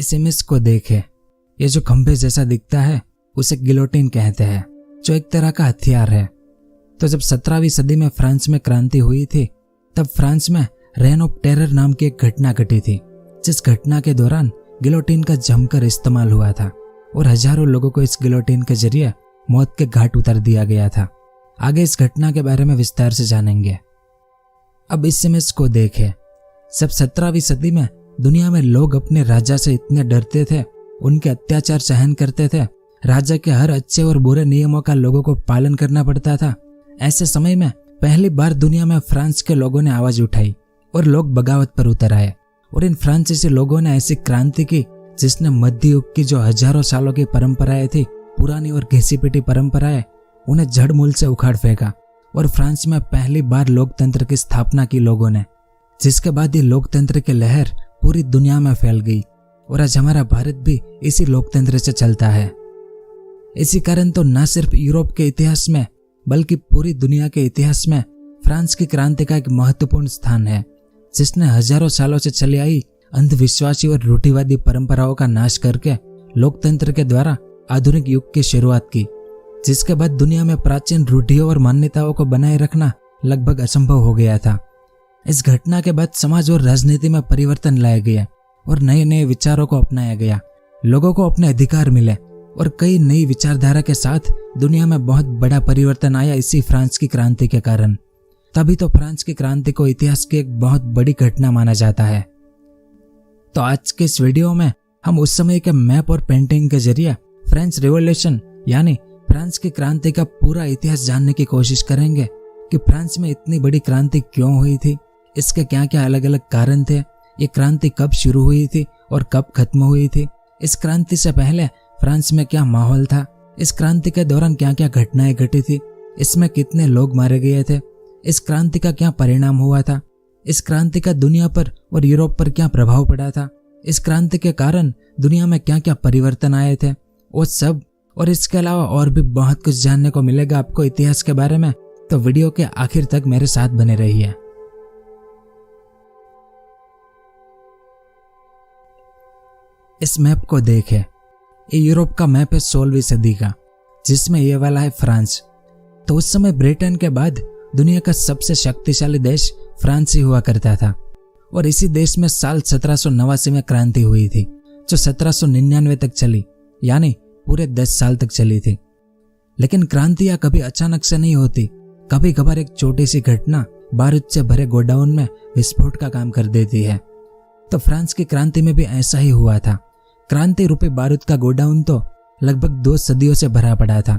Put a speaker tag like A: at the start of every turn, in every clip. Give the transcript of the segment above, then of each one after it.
A: इस इमेज को देखे। ये जो खंभे जैसा दिखता है उसे गिलोटिन कहते हैं, जो एक तरह का हथियार है। तो जब 17वीं सदी में फ्रांस में क्रांति हुई थी, तब फ्रांस में रेन ऑफ टेरर नाम की एक घटना घटी थी, जिस घटना के दौरान गिलोटिन का जमकर इस्तेमाल हुआ था और हजारों लोगों को इस गिलोटिन के जरिए मौत के घाट उतार दिया गया था। आगे इस घटना के बारे में विस्तार से जानेंगे। अब इस इमेज को देखें। जब 17वीं सदी में दुनिया में लोग अपने राजा से इतने डरते थे, उनके अत्याचार सहन करते थे, राजा के हर अच्छे और बुरे नियमों का लोगों को पालन करना पड़ता था, ऐसे समय में पहली बार दुनिया में फ्रांस के लोगों ने आवाज उठाई और लोग बगावत पर उतर आए। और इन फ्रांसीसी लोगों ने ऐसी क्रांति की जिसने मध्य युग की जो हजारों सालों की परंपराएं थी, पुरानी और घिसी पिटी परंपराएं, उन्हें जड़ मूल से उखाड़ फेंका और फ्रांस में पहली बार लोकतंत्र की स्थापना की लोगों ने, जिसके बाद ये लोकतंत्र की लहर पूरी दुनिया में फैल गई और आज हमारा भारत भी इसी लोकतंत्र से चलता है। इसी कारण तो न सिर्फ यूरोप के इतिहास में बल्कि पूरी दुनिया के इतिहास में फ्रांस की क्रांति का एक महत्वपूर्ण स्थान है, जिसने हजारों सालों से चली आई अंधविश्वासी और रूढ़िवादी परंपराओं का नाश करके लोकतंत्र के द्वारा आधुनिक युग की शुरुआत की, जिसके बाद दुनिया में प्राचीन रूढ़ियों और मान्यताओं को बनाए रखना लगभग असंभव हो गया था। इस घटना के बाद समाज और राजनीति में परिवर्तन लाया गया और नए नए विचारों को अपनाया गया, लोगों को अपने अधिकार मिले और कई नई विचारधारा के साथ दुनिया में बहुत बड़ा परिवर्तन आया इसी फ्रांस की क्रांति के कारण। तभी तो फ्रांस की क्रांति को इतिहास की एक बहुत बड़ी घटना माना जाता है। तो आज के इस वीडियो में हम उस समय के मैप और पेंटिंग के जरिए फ्रेंच रिवॉल्यूशन यानी फ्रांस की क्रांति का पूरा इतिहास जानने की कोशिश करेंगे कि फ्रांस में इतनी बड़ी क्रांति क्यों हुई थी, इसके क्या क्या अलग अलग कारण थे, ये क्रांति कब शुरू हुई थी और कब खत्म हुई थी, इस क्रांति से पहले फ्रांस में क्या माहौल था, इस क्रांति के दौरान क्या क्या घटनाएं घटी थी, इसमें कितने लोग मारे गए थे, इस क्रांति का क्या परिणाम हुआ था, इस क्रांति का दुनिया पर और यूरोप पर क्या प्रभाव पड़ा था, इस क्रांति के कारण दुनिया में क्या क्या परिवर्तन आए थे, वो सब और इसके अलावा और भी बहुत कुछ जानने को मिलेगा आपको इतिहास के बारे में। तो वीडियो के आखिर तक मेरे साथ बने रहिए। इस मैप को देखें। ये यूरोप का मैप है 16वीं सदी का, जिसमें ये वाला है फ्रांस। तो उस समय ब्रिटेन के बाद दुनिया का सबसे शक्तिशाली देश फ्रांस ही हुआ करता था और इसी देश में साल 1789 में क्रांति हुई थी, जो 1799 तक चली, यानी पूरे 10 साल तक चली थी। लेकिन क्रांतियां कभी अचानक से नहीं होती, कभी कभार एक छोटी सी घटना बारूद से भरे गोडाउन में विस्फोट का काम कर देती है। तो फ्रांस की क्रांति में भी ऐसा ही हुआ था। क्रांति रूपी बारूद का गोडाउन तो लगभग 2 सदियों से भरा पड़ा था।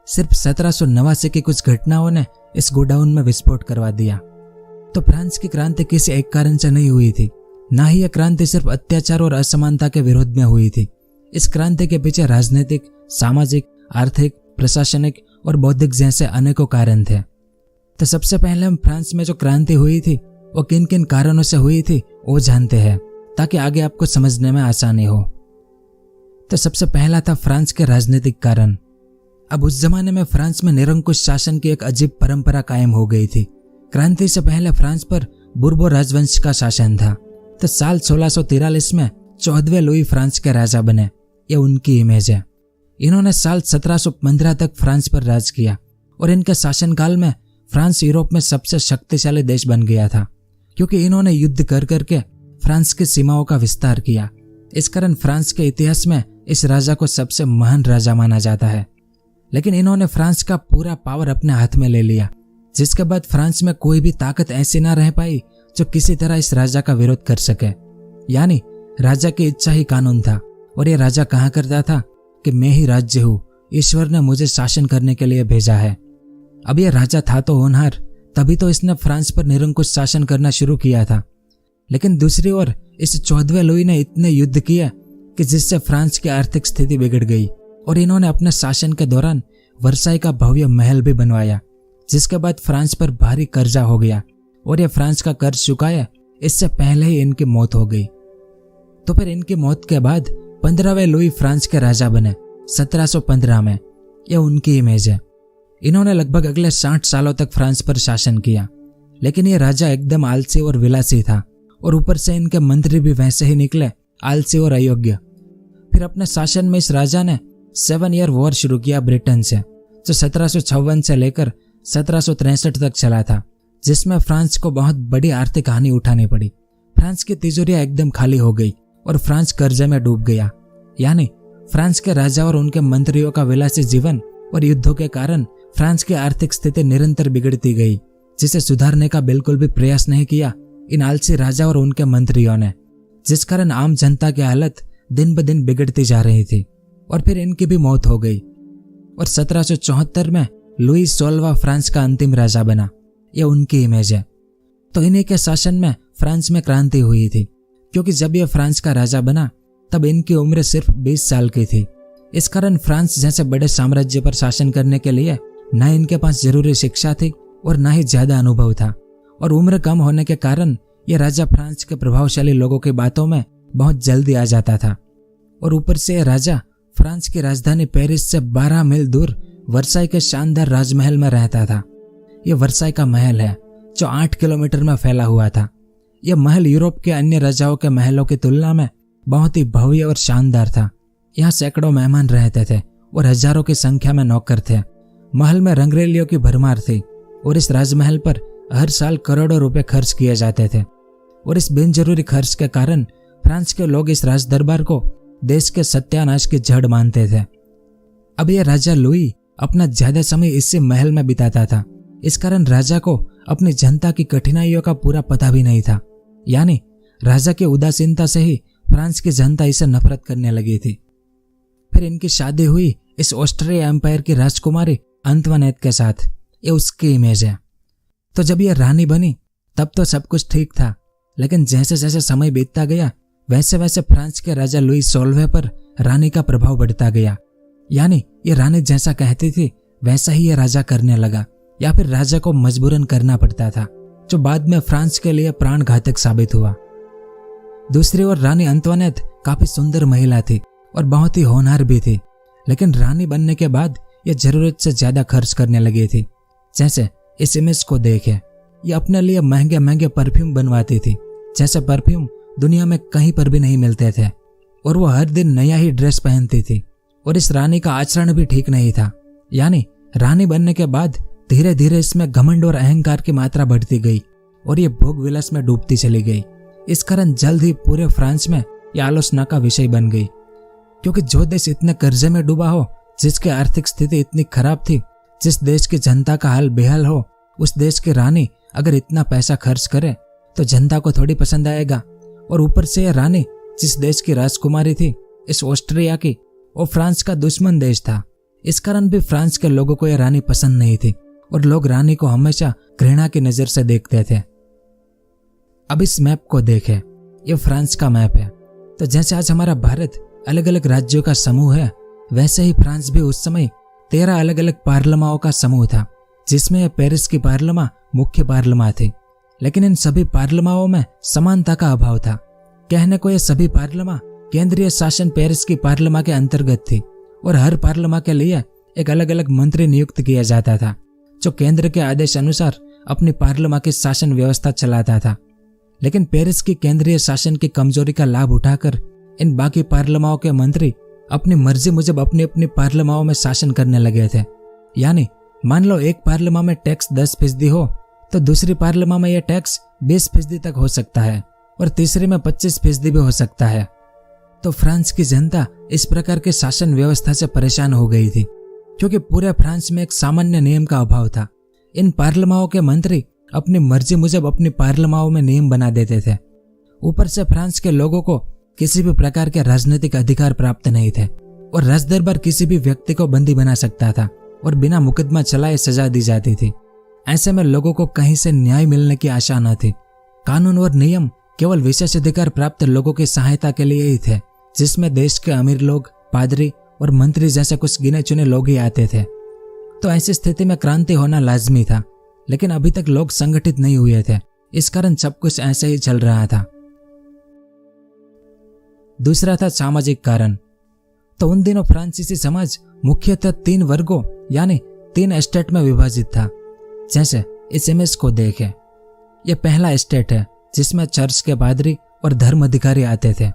A: सिर्फ 1789 की कुछ घटनाओं ने इस गोडाउन में विस्फोट करवा दिया। तो फ्रांस की क्रांति किसी एक कारण से नहीं हुई थी, ना ही यह क्रांति सिर्फ अत्याचार और असमानता के विरोध में हुई थी। इस क्रांति के पीछे राजनीतिक, सामाजिक, आर्थिक, प्रशासनिक और बौद्धिक जैसे अनेकों कारण थे। तो सबसे पहले हम फ्रांस में जो क्रांति हुई थी वो किन किन कारणों से हुई थी वो जानते हैं, ताकि आगे आपको समझने में आसानी हो। तो सबसे पहला था फ्रांस के राजनीतिक कारण। अब उस जमाने में फ्रांस में निरंकुश शासन की एक अजीब परंपरा कायम हो गई थी। क्रांति से पहले फ्रांस पर बुर्बो राजवंश का शासन था। तो साल 1643 में 14वें लुई फ्रांस के राजा बने। ये उनकी इमेज है। इन्होंने साल 1715 तक फ्रांस पर राज किया और इनके शासनकाल में फ्रांस यूरोप में सबसे शक्तिशाली देश बन गया था, क्योंकि इन्होंने युद्ध कर करके फ्रांस की सीमाओं का विस्तार किया। इस कारण फ्रांस के इतिहास में इस राजा को सबसे महान राजा माना जाता है। लेकिन इन्होंने फ्रांस का पूरा पावर अपने हाथ में ले लिया, जिसके बाद फ्रांस में कोई भी ताकत ऐसी ना रह पाई जो किसी तरह इस राजा का विरोध कर सके। यानी राजा की इच्छा ही कानून था और ये राजा कहा करता था कि मैं ही राज्य हूँ, ईश्वर ने मुझे शासन करने के लिए भेजा है। अब ये राजा था तो होनहार, तभी तो इसने फ्रांस पर निरंकुश शासन करना शुरू किया था। लेकिन दूसरी ओर इस 14वें लुई ने इतने युद्ध किए कि जिससे फ्रांस की आर्थिक स्थिति बिगड़ गई और इन्होंने अपने शासन के दौरान वर्साई का भव्य महल भी बनवाया, जिसके बाद फ्रांस पर भारी कर्जा हो गया और ये फ्रांस का कर्ज चुकाया इससे पहले ही इनकी मौत हो गई। तो फिर इनकी मौत के बाद 15वें लुई फ्रांस के राजा बने 1715 में। यह उनकी इमेज है। इन्होंने लगभग अगले 60 सालों तक फ्रांस पर शासन किया, लेकिन ये राजा एकदम आलसी और विलासी था और ऊपर से इनके मंत्री भी वैसे ही निकले, आलसी और अयोग्य, फिर अपने शासन में इस राजा ने 7 ईयर वॉर शुरू किया ब्रिटेन से, जो 1756 से लेकर 1763 तक चला था, जिसमें फ्रांस को बहुत बड़ी आर्थिक हानि उठानी पड़ी। फ्रांस की तिजोरियां एकदम खाली हो गई और फ्रांस कर्जे में डूब गया। यानी फ्रांस के राजा और उनके मंत्रियों का विलासी जीवन और युद्धों के कारण फ्रांस की आर्थिक स्थिति निरंतर बिगड़ती गई, जिसे सुधारने का बिल्कुल भी प्रयास नहीं किया इन आलसी राजा और उनके मंत्रियों ने, जिस कारण आम जनता की हालत दिन ब दिन बिगड़ती जा रही थी और फिर इनकी भी मौत हो गई। और 1774 में लुई 16वां फ्रांस का अंतिम राजा बना। यह उनकी इमेज है। तो इन्हीं के शासन में फ्रांस में क्रांति हुई थी, क्योंकि जब यह फ्रांस का राजा बना तब इनकी उम्र सिर्फ 20 साल की थी। इस कारण फ्रांस जैसे बड़े साम्राज्य पर शासन करने के लिए न इनके पास जरूरी शिक्षा थी और न ही ज्यादा अनुभव था, और उम्र कम होने के कारण यह राजा फ्रांस के प्रभावशाली लोगों की बातों में बहुत जल्दी आ जाता था। और ऊपर से यह राजा फ्रांस की राजधानी पेरिस से 12 मील दूर वर्साई के शानदार राजमहल में रहता था। यह वर्साई का महल है जो 8 किलोमीटर में फैला हुआ था। यह महल यूरोप के अन्य राजाओं के महलों की तुलना में बहुत ही भव्य और शानदार था। यहाँ सैकड़ों मेहमान रहते थे और हजारों की संख्या में नौकर थे। महल में रंगरेलियों की भरमार थी और इस राजमहल पर हर साल करोड़ों रुपए खर्च किए जाते थे। और इस बिनजरूरी खर्च के कारण फ्रांस के लोग इस राज दरबार को देश के सत्यानाश की जड़ मानते थे। अब यह राजा लुई अपना ज्यादा समय इसी महल में बिताता था। इस कारण राजा को अपनी जनता की कठिनाइयों का पूरा पता भी नहीं था। यानी राजा की उदासीनता से ही फ्रांस की जनता इसे नफरत करने लगी थी। फिर इनकी शादी हुई इस ऑस्ट्रिया एम्पायर की राजकुमारी अंतवानेट के साथ। ये उसकी इमेज है। तो जब यह रानी बनी तब तो सब कुछ ठीक था, लेकिन जैसे जैसे समय बीतता गया वैसे वैसे फ्रांस के राजा लुई 16वें पर रानी का प्रभाव बढ़ता गया। यानी ये रानी जैसा कहती थी वैसा ही ये राजा करने लगा, या फिर राजा को मजबूरन करना पड़ता था, जो बाद में फ्रांस के लिए प्राण घातक साबित हुआ। दूसरी ओर रानी अंतवानेट काफी सुंदर महिला थी और बहुत ही होनहार भी थी, लेकिन रानी बनने के बाद यह जरूरत से ज्यादा खर्च करने लगी थी। जैसे इस इमेज को देखे, ये अपने लिए महंगे महंगे परफ्यूम बनवाती थी, जैसे परफ्यूम दुनिया में कहीं पर भी नहीं मिलते थे, और वो हर दिन नया ही ड्रेस पहनती थी। और इस रानी का आचरण भी ठीक नहीं था। यानी रानी बनने के बाद धीरे धीरे इसमें घमंड और अहंकार की मात्रा बढ़ती गई और ये भोग विलास में डूबती चली गई। इस कारण जल्द ही पूरे फ्रांस में यह आलोचना का विषय बन गई, क्योंकि जो देश इतने कर्जे में डूबा हो, जिसकी आर्थिक स्थिति इतनी खराब थी, जिस देश की जनता का हाल बेहाल हो, उस देश की रानी अगर इतना पैसा खर्च करे तो जनता को थोड़ी पसंद आएगा। और ऊपर से यह रानी जिस देश की राजकुमारी थी, इस ऑस्ट्रिया की, वो फ्रांस का दुश्मन देश था। इस कारण भी फ्रांस के लोगों को यह रानी पसंद नहीं थी और लोग रानी को हमेशा घृणा की नजर से देखते थे। अब इस मैप को देखें, ये फ्रांस का मैप है। तो जैसे आज हमारा भारत अलग अलग राज्यों का समूह है, वैसे ही फ्रांस भी उस समय 13 अलग अलग पार्लिमाओं का समूह था, जिसमें यह पेरिस की पार्लिमा मुख्य पार्लिमा थी। लेकिन इन सभी पार्लिमाओं में समानता का अभाव था। कहने को यह सभी पार्लिमा केंद्रीय शासन पेरिस की पार्लिमा के अंतर्गत थी और हर पार्लिमा के लिए एक अलग अलग मंत्री नियुक्त किया जाता था, जो केंद्र के आदेश अनुसार अपनी पार्लिमा की शासन व्यवस्था चलाता था। लेकिन पेरिस की केंद्रीय शासन की कमजोरी का लाभ उठाकर इन बाकी पार्लिमाओं के मंत्री अपनी मर्जी मुजब अपनी अपनी पार्लिमाओं में शासन करने लगे थे। यानी मान लो एक पार्लिमा में टैक्स 10% हो तो दूसरी पार्लिमा में यह टैक्स 20% तक हो सकता है और तीसरी में 25% भी हो सकता है। तो फ्रांस की जनता इस प्रकार के शासन व्यवस्था से परेशान हो गई थी, क्योंकि पूरे फ्रांस में एक सामान्य नियम का अभाव था। इन पार्लिमाओं के मंत्री अपनी मर्जी मुजब अपनी पार्लिमाओं में नियम बना देते थे। ऊपर से फ्रांस के लोगों को किसी भी प्रकार के राजनीतिक अधिकार प्राप्त नहीं थे और राजदरबार किसी भी व्यक्ति को बंदी बना सकता था और बिना मुकदमा चलाए सजा दी जाती थी। ऐसे में लोगों को कहीं से न्याय मिलने की आशा न थी। कानून और नियम केवल विशेष अधिकार प्राप्त लोगों की सहायता के लिए ही थे, जिसमें देश के अमीर लोग, पादरी और मंत्री जैसे कुछ गिने चुने लोग ही आते थे। तो ऐसी स्थिति में क्रांति होना लाजमी था, लेकिन अभी तक लोग संगठित नहीं हुए थे। इस कारण सब कुछ ऐसे ही चल रहा था। दूसरा था सामाजिक कारण। तो उन दिनों फ्रांसीसी समाज मुख्यतः 3 वर्गों यानी 3 एस्टेट में विभाजित था। जैसे इस इमेज को देखें, यह पहला एस्टेट है जिसमें चर्च के पादरी और धर्म अधिकारी आते थे।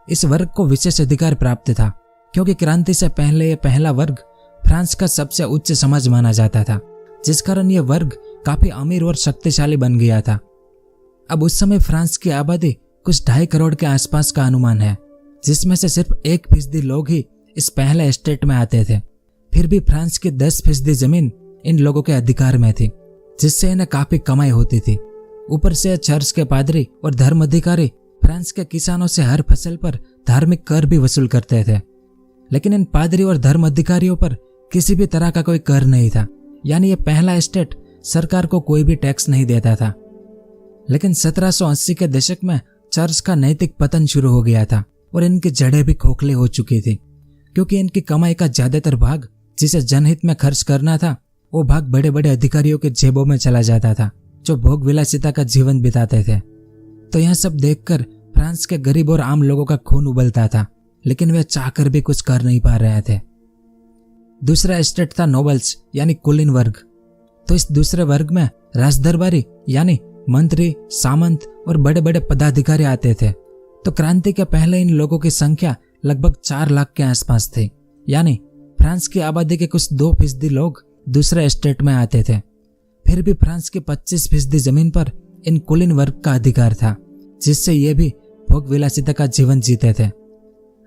A: इस वर्ग को विशेष अधिकार प्राप्त था, क्योंकि क्रांति से पहले यह पहला वर्ग फ्रांस का सबसे उच्च समाज माना जाता था, जिस कारण यह वर्ग काफी अमीर और शक्तिशाली बन गया था। अब उस समय फ्रांस की आबादी कुछ 2.5 करोड़ के आसपास का अनुमान है, जिसमें से सिर्फ 1% लोग ही इस पहले एस्टेट में आते थे। फिर भी फ्रांस की 10% जमीन इन लोगों के अधिकार में थी, जिससे इन्हें काफी कमाई होती थी। ऊपर से चर्च के पादरी और धर्म अधिकारी फ्रांस के किसानों से हर फसल पर धार्मिक कर भी वसूल करते थे, लेकिन इन पादरी और धर्म अधिकारियों पर किसी भी तरह का कोई कर नहीं था, यानी ये पहला एस्टेट सरकार को कोई भी टैक्स नहीं देता था। लेकिन 1780 के दशक में चर्च का नैतिक पतन शुरू हो गया था और इनकी जड़ें भी खोखली हो चुकी थी, क्योंकि इनकी कमाई का ज्यादातर भाग जिसे जनहित में खर्च करना था, वो भाग बड़े बड़े अधिकारियों के जेबों में चला जाता था, जो भोग विलासिता का जीवन बिताते थे। तो यह सब देखकर फ्रांस के गरीब और आम लोगों का खून उबलता था, लेकिन वे चाहकर भी कुछ कर नहीं पा रहे थे। दूसरा एस्टेट था नोबल्स यानी कुलीन वर्ग। तो इस दूसरे वर्ग में राजदरबारी यानी मंत्री, सामंत और बड़े बड़े पदाधिकारी आते थे। तो क्रांति के पहले इन लोगों की संख्या लगभग 4 लाख के आसपास थी, यानी फ्रांस की आबादी के कुछ 2% लोग दूसरे एस्टेट में आते थे। फिर भी फ्रांस की 25% जमीन पर इन कुलीन वर्ग का अधिकार था, जिससे ये भी भोग विलासिता का जीवन जीते थे।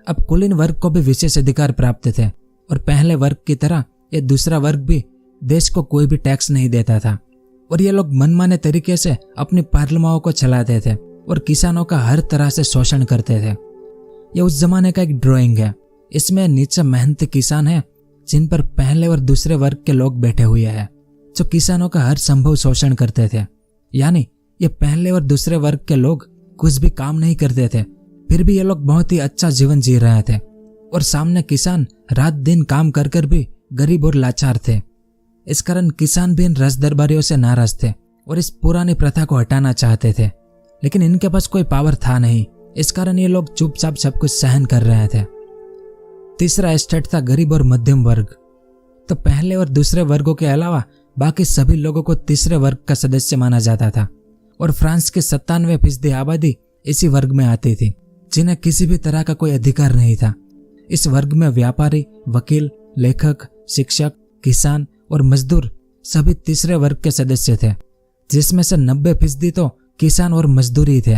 A: अब कुलीन वर्ग को भी विशेष अधिकार प्राप्त थे और पहले वर्ग की तरह ये दूसरा वर्ग भी देश को कोई भी टैक्स नहीं देता था, और ये लोग मनमाने तरीके से अपनी पार्लिमाओं को चलाते थे और किसानों का हर तरह से शोषण करते थे। ये उस जमाने का एक ड्राइंग है। इसमें नीचे मेहनती किसान है, जिन पर पहले और दूसरे वर्ग के लोग बैठे हुए हैं, जो किसानों का हर संभव शोषण करते थे। यानी ये पहले और दूसरे वर्ग के लोग कुछ भी काम नहीं करते थे, फिर भी ये लोग बहुत ही अच्छा जीवन जी रहे थे, और सामने किसान रात दिन काम कर कर भी गरीब और लाचार थे। इस कारण किसान भी इन राजदरबारियों से नाराज थे और इस पुरानी प्रथा को हटाना चाहते थे, लेकिन इनके पास कोई पावर था नहीं। इस कारण ये लोग चुपचाप सब कुछ सहन कर रहे थे। तीसरा एस्टेट था गरीब और मध्यम वर्ग। तो पहले और दूसरे वर्गों के अलावा बाकी सभी लोगों को तीसरे वर्ग का सदस्य माना जाता था, और फ्रांस की 97% आबादी इसी वर्ग में आती थी, जिन्हें किसी भी तरह का कोई अधिकार नहीं था। इस वर्ग में व्यापारी, वकील, लेखक, शिक्षक, किसान और मजदूर सभी तीसरे वर्ग के सदस्य थे, जिसमें से 90% तो किसान और मजदूर ही थे।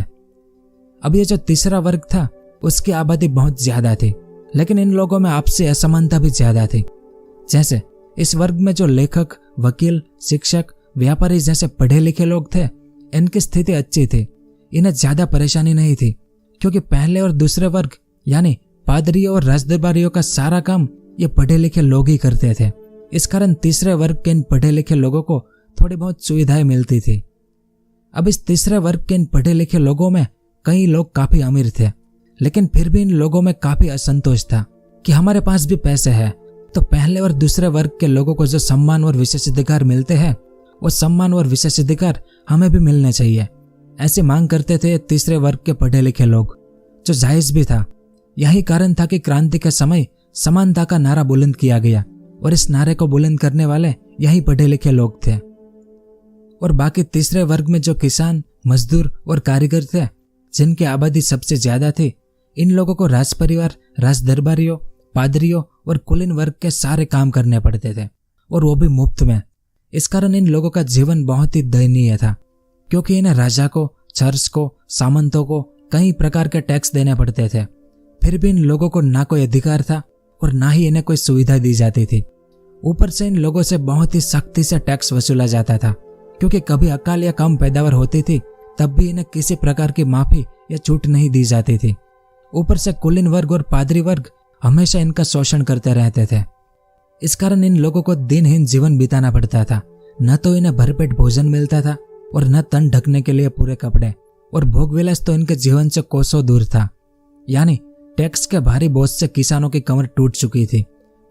A: अब ये जो तीसरा वर्ग था उसकी आबादी बहुत ज्यादा थी, लेकिन इन लोगों में आपसी असमानता भी ज्यादा थी। जैसे इस वर्ग में जो लेखक, वकील, शिक्षक, व्यापारी जैसे पढ़े लिखे लोग थे, इनकी स्थिति अच्छी थी, इन्हें ज्यादा परेशानी नहीं थी, क्योंकि पहले और दूसरे वर्ग यानी पादरियों और राजदरबारियों का सारा काम ये पढ़े लिखे लोग ही करते थे। इस कारण तीसरे वर्ग के इन पढ़े लिखे लोगों को थोड़ी बहुत सुविधाएं मिलती थी। अब इस तीसरे वर्ग के इन पढ़े लिखे लोगों में कई लोग काफी अमीर थे, लेकिन फिर भी इन लोगों में काफी असंतोष था कि हमारे पास भी पैसे हैं, तो पहले और दूसरे वर्ग के लोगों को जो सम्मान और विशेषाधिकार मिलते हैं, वो सम्मान और विशेषाधिकार हमें भी मिलने चाहिए। ऐसी मांग करते थे तीसरे वर्ग के पढ़े लिखे लोग, जो जायज भी था। यही कारण था कि क्रांति के समय समानता का नारा बुलंद किया गया, और इस नारे को बुलंद करने वाले यही पढ़े लिखे लोग थे। और बाकी तीसरे वर्ग में जो किसान, मजदूर और कारीगर थे, जिनकी आबादी सबसे ज्यादा थी, इन लोगों को राज परिवार, राजदरबारियों, पादरियों और कुलीन वर्ग के सारे काम करने पड़ते थे, और वो भी मुफ्त में। इस कारण इन लोगों का जीवन बहुत ही दयनीय था, क्योंकि इन्हें राजा को, चर्च को, सामंतों को कई प्रकार के टैक्स देने पड़ते थे। फिर भी इन लोगों को ना कोई अधिकार था और ना ही इन्हें कोई सुविधा दी जाती थी। ऊपर से इन लोगों से बहुत ही सख्ती से टैक्स वसूला जाता था, क्योंकि कभी अकाल या कम पैदावार होती थी, तब भी इन्हें किसी प्रकार की माफी या छूट नहीं दी जाती थी। ऊपर से कुलीन वर्ग और पादरी वर्ग हमेशा इनका शोषण करते रहते थे। इस कारण इन लोगों को दिनहीन जीवन बिताना पड़ता था। न तो इन्हें भरपेट भोजन मिलता था और न तन ढकने के लिए पूरे कपड़े, और भोग विलास तो इनके जीवन से कोसों दूर था। यानी टैक्स के भारी बोझ से किसानों की कमर टूट चुकी थी,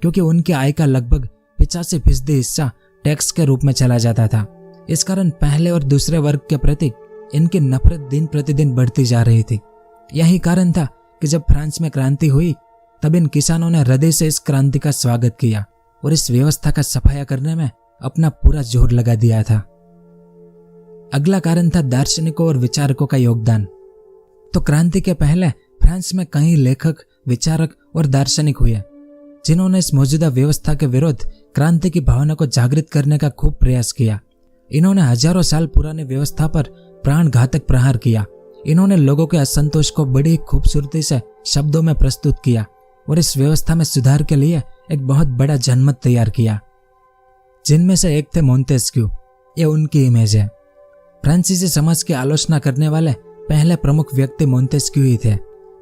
A: क्योंकि उनकी आय का लगभग 85% हिस्सा टैक्स के रूप में चला जाता था। इस कारण पहले और दूसरे वर्ग के प्रति इनकी नफरत दिन प्रतिदिन बढ़ती जा रही थी। यही कारण था कि जब फ्रांस में क्रांति हुई, तब इन किसानों ने हृदय से इस क्रांति का स्वागत किया और इस व्यवस्था का सफाया करने में अपना पूरा जोर लगा दिया था। अगला कारण था दार्शनिकों और विचारकों का योगदान। तो क्रांति के पहले फ्रांस में कई लेखक, विचारक और दार्शनिक हुए जिन्होंने इस मौजूदा व्यवस्था के विरुद्ध क्रांति की भावना को जागृत करने का खूब प्रयास किया। इन्होंने हजारों साल पुरानी व्यवस्था पर प्राणघातक प्रहार किया। इन्होंने लोगों के असंतोष को बड़ी खूबसूरती से शब्दों में प्रस्तुत किया और इस व्यवस्था में सुधार के लिए एक बहुत बड़ा जनमत तैयार किया, जिनमें से एक थे मोंतेस्क्यू। ये उनकी इमेज है। फ्रांसीसी समाज की आलोचना करने वाले पहले प्रमुख व्यक्ति मोंतेस्क्यू ही थे।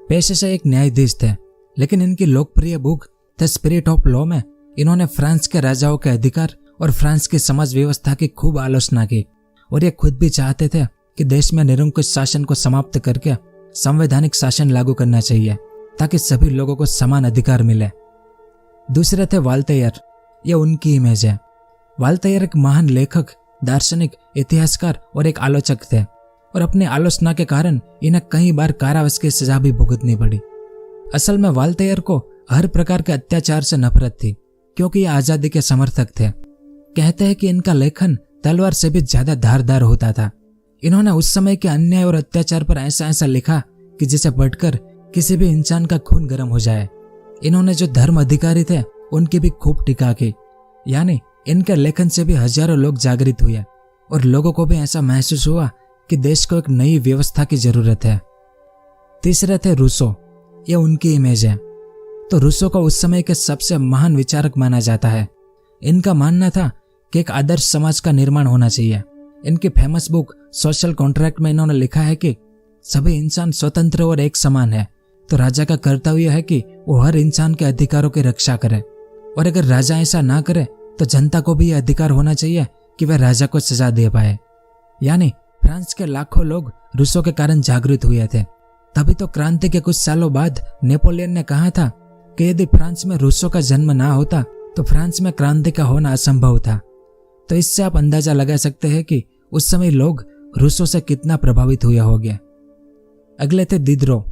A: पेशे से एक न्यायाधीश थे, लेकिन इनकी लोकप्रिय book the spirit of law में इन्होंने फ्रांस के राजाओं के अधिकार और फ्रांस की समाज व्यवस्था की खूब आलोचना की और ये खुद भी चाहते थे कि देश में निरंकुश शासन को समाप्त करके संवैधानिक शासन लागू करना चाहिए ताकि सभी लोगों को समान अधिकार मिले। दूसरे थे वाल्तेयर। ये उनकी इमेज है। वाल्तेयर एक महान लेखक, दार्शनिक, इतिहासकार और एक आलोचक थे और अपनी आलोचना के कारण इन्हें कई बार कारावास की सजा भी भुगतनी पड़ी। असल में वाल्तेयर को हर प्रकार के अत्याचार से नफरत थी क्योंकि ये आजादी के समर्थक थे। कहते हैं कि इनका लेखन तलवार से भी ज्यादा धारदार होता था। इन्होंने उस समय के अन्याय और अत्याचार पर ऐसा ऐसा लिखा कि जिसे पढ़कर किसी भी इंसान का खून गर्म हो जाए। इन्होंने जो धर्म अधिकारी थे उनकी भी खूब टीका की, यानी इनके लेखन से भी हजारों लोग जागृत हुए और लोगों को भी ऐसा महसूस हुआ कि देश को एक नई व्यवस्था की जरूरत है। तीसरे थे रूसो। ये उनकी इमेज है। तो रूसो को उस समय के सबसे महान विचारक माना जाता है। इनका मानना था कि एक आदर्श समाज का निर्माण होना चाहिए। इनकी फेमस बुक सोशल कॉन्ट्रैक्ट में इन्होंने लिखा है कि सभी इंसान स्वतंत्र और एक समान है, तो राजा का कर्तव्य है कि वो हर इंसान के अधिकारों की रक्षा करे, और अगर राजा ऐसा ना करे तो जनता को भी यह अधिकार होना चाहिए कि वह राजा को सजा दे पाए। यानी फ्रांस के लाखों लोग रूसो के कारण जागृत हुए थे। तभी तो क्रांति के कुछ सालों बाद नेपोलियन ने कहा था कि यदि फ्रांस में रूसो का जन्म ना होता तो फ्रांस में क्रांति का होना असंभव था। तो इससे आप अंदाजा लगा सकते हैं कि उस समय लोग रूसो से कितना प्रभावित हुए होंगे। अगले थे दिदरो।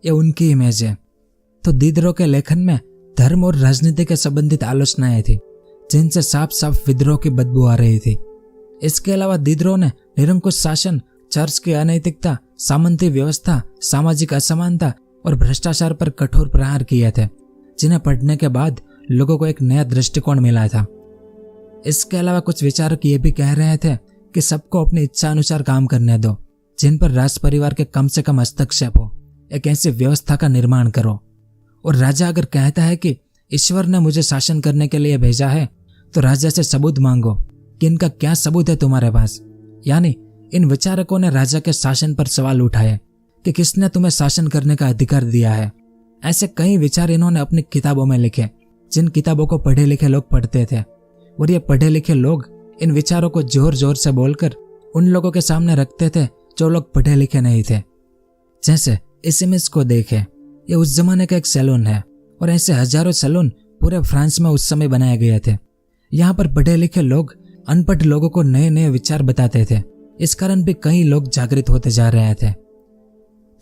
A: ये उनकी इमेज है। तो दिदरो के लेखन में धर्म और राजनीति के संबंधित आलोचनाएं थी जिनसे साफ साफ विद्रोह की बदबू आ रही थी। इसके अलावा दिदरो ने निरंकुश शासन, चर्च की अनैतिकता, सामंती व्यवस्था, सामाजिक असमानता और भ्रष्टाचार पर कठोर प्रहार किए थे, जिन्हें पढ़ने के बाद लोगों को एक नया दृष्टिकोण मिला था। इसके अलावा कुछ विचारक ये भी कह रहे थे कि सबको अपनी इच्छा अनुसार काम करने दो, जिन पर राज परिवार के कम से कम हस्तक्षेप हो। एक ऐसी व्यवस्था का निर्माण करो, और राजा अगर कहता है कि ईश्वर ने मुझे शासन करने के लिए भेजा है तो राजा से सबूत मांगो कि इनका क्या सबूत है तुम्हारे पास। यानी इन विचारकों ने राजा के शासन पर सवाल उठाए कि किसने तुम्हें शासन करने का अधिकार दिया है। ऐसे कई विचार इन्होंने अपनी किताबों में लिखे, जिन किताबों को पढ़े लिखे लोग पढ़ते थे, और ये पढ़े लिखे लोग इन विचारों को जोर जोर से बोलकर उन लोगों के सामने रखते थे जो लोग पढ़े लिखे नहीं थे। जैसे इस इमेज को देखे, ये उस जमाने का एक सैलून है और ऐसे हजारों सैलून पूरे फ्रांस में उस समय बनाए गए थे। यहाँ पर पढ़े लिखे लोग अनपढ़ लोगों को नए नए विचार बताते थे। इस कारण भी कई लोग जागृत होते जा रहे थे।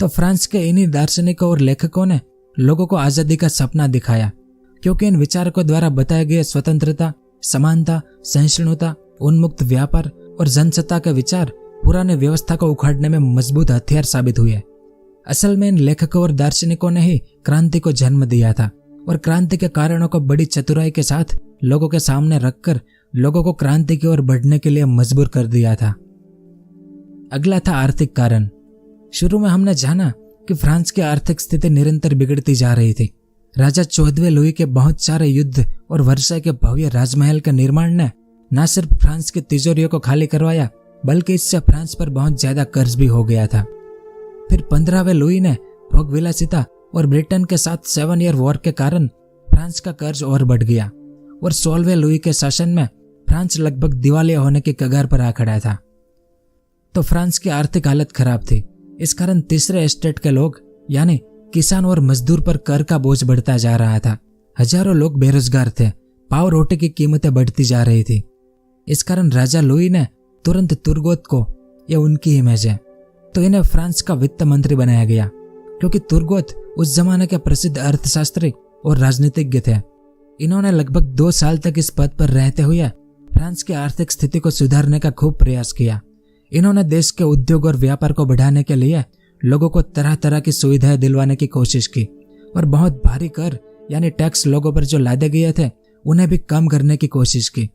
A: तो फ्रांस के इन्हीं दार्शनिकों और लेखकों ने लोगों को आजादी का सपना दिखाया, क्योंकि इन विचारकों द्वारा बताए गए स्वतंत्रता, समानता, सहिष्णुता, उन्मुक्त व्यापार और जनसत्ता के विचार पुराने व्यवस्था को उखाड़ने में मजबूत हथियार साबित हुए। असल में इन लेखकों और दार्शनिकों ने ही क्रांति को जन्म दिया था और क्रांति के कारणों को बड़ी चतुराई के साथ लोगों के सामने रखकर लोगों को क्रांति की ओर बढ़ने के लिए मजबूर कर दिया था। अगला था आर्थिक कारण। शुरू में हमने जाना कि फ्रांस की आर्थिक स्थिति निरंतर बिगड़ती जा रही थी। राजा 14वें लुई के बहुत सारे युद्ध और वर्षा के भव्य राजमहल के निर्माण ने न सिर्फ फ्रांस की तिजोरियों को खाली करवाया, बल्कि इससे फ्रांस पर बहुत ज्यादा कर्ज भी हो गया था। फिर 15वें लुई ने भोगविलासिता और ब्रिटेन के साथ 7 ईयर वॉर के कारण फ्रांस का कर्ज और बढ़ गया, और 16वें लुई के शासन में फ्रांस लगभग दिवालिया होने की कगार पर आ खड़ा था। तो फ्रांस की आर्थिक हालत खराब थी। इस कारण तीसरे एस्टेट के लोग यानी किसान और मजदूर पर कर का बोझ बढ़ता जा रहा था। हजारों लोग बेरोजगार थे। पाव रोटी की कीमतें बढ़ती जा रही थी। इस कारण राजा लुई ने तुरंत तुर्गोत को, यह उनकी इमेज है, तो इन्हें फ्रांस का वित्त मंत्री बनाया गया, क्योंकि तुर्गोत उस जमाने के प्रसिद्ध अर्थशास्त्री और राजनीतिज्ञ थे। इन्होंने लगभग 2 साल तक इस पद पर रहते हुए फ्रांस की आर्थिक स्थिति को सुधारने का खूब प्रयास किया। इन्होंने देश के उद्योग और व्यापार को बढ़ाने के लिए लोगों को तरह तरह की सुविधाएं दिलवाने की कोशिश की और बहुत भारी कर यानी टैक्स लोगों पर जो लादे गए थे उन्हें भी कम करने की कोशिश की।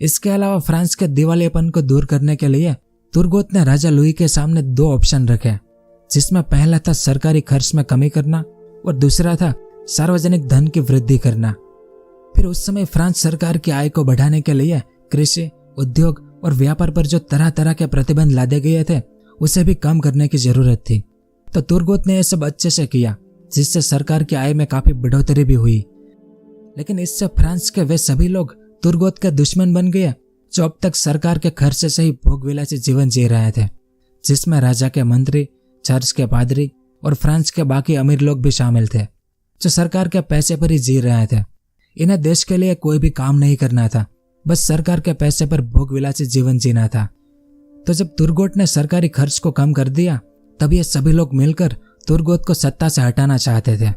A: इसके अलावा फ्रांस के दिवालियेपन को दूर करने के लिए तुर्गोत ने राजा लुई के सामने 2 ऑप्शन रखे, जिसमें पहला था सरकारी खर्च में कमी करना और दूसरा था सार्वजनिक धन की वृद्धि करना। फिर उस समय फ्रांस सरकार की आय को बढ़ाने के लिए कृषि, उद्योग और व्यापार पर जो तरह तरह के प्रतिबंध लादे गए थे उसे भी कम करने की जरूरत थी। तो तुर्गोत ने यह सब अच्छे से किया, जिससे सरकार की आय में काफी बढ़ोतरी भी हुई। लेकिन इससे फ्रांस के वे सभी लोग तुर्गोत के दुश्मन बन गए जो अब तक सरकार के खर्चे से ही भोगविलासी जीवन जी रहे थे, जिसमें राजा के मंत्री, चर्च के पादरी और फ्रांस के बाकी अमीर लोग भी शामिल थे, जो सरकार के पैसे पर ही जी रहे थे। इन्हें देश के लिए कोई भी काम नहीं करना था, बस सरकार के पैसे पर भोगविलासी जीवन जीना था। तो जब तुर्गोत ने सरकारी खर्च को कम कर दिया, तब ये सभी लोग मिलकर तुर्गोत को सत्ता से हटाना चाहते थे,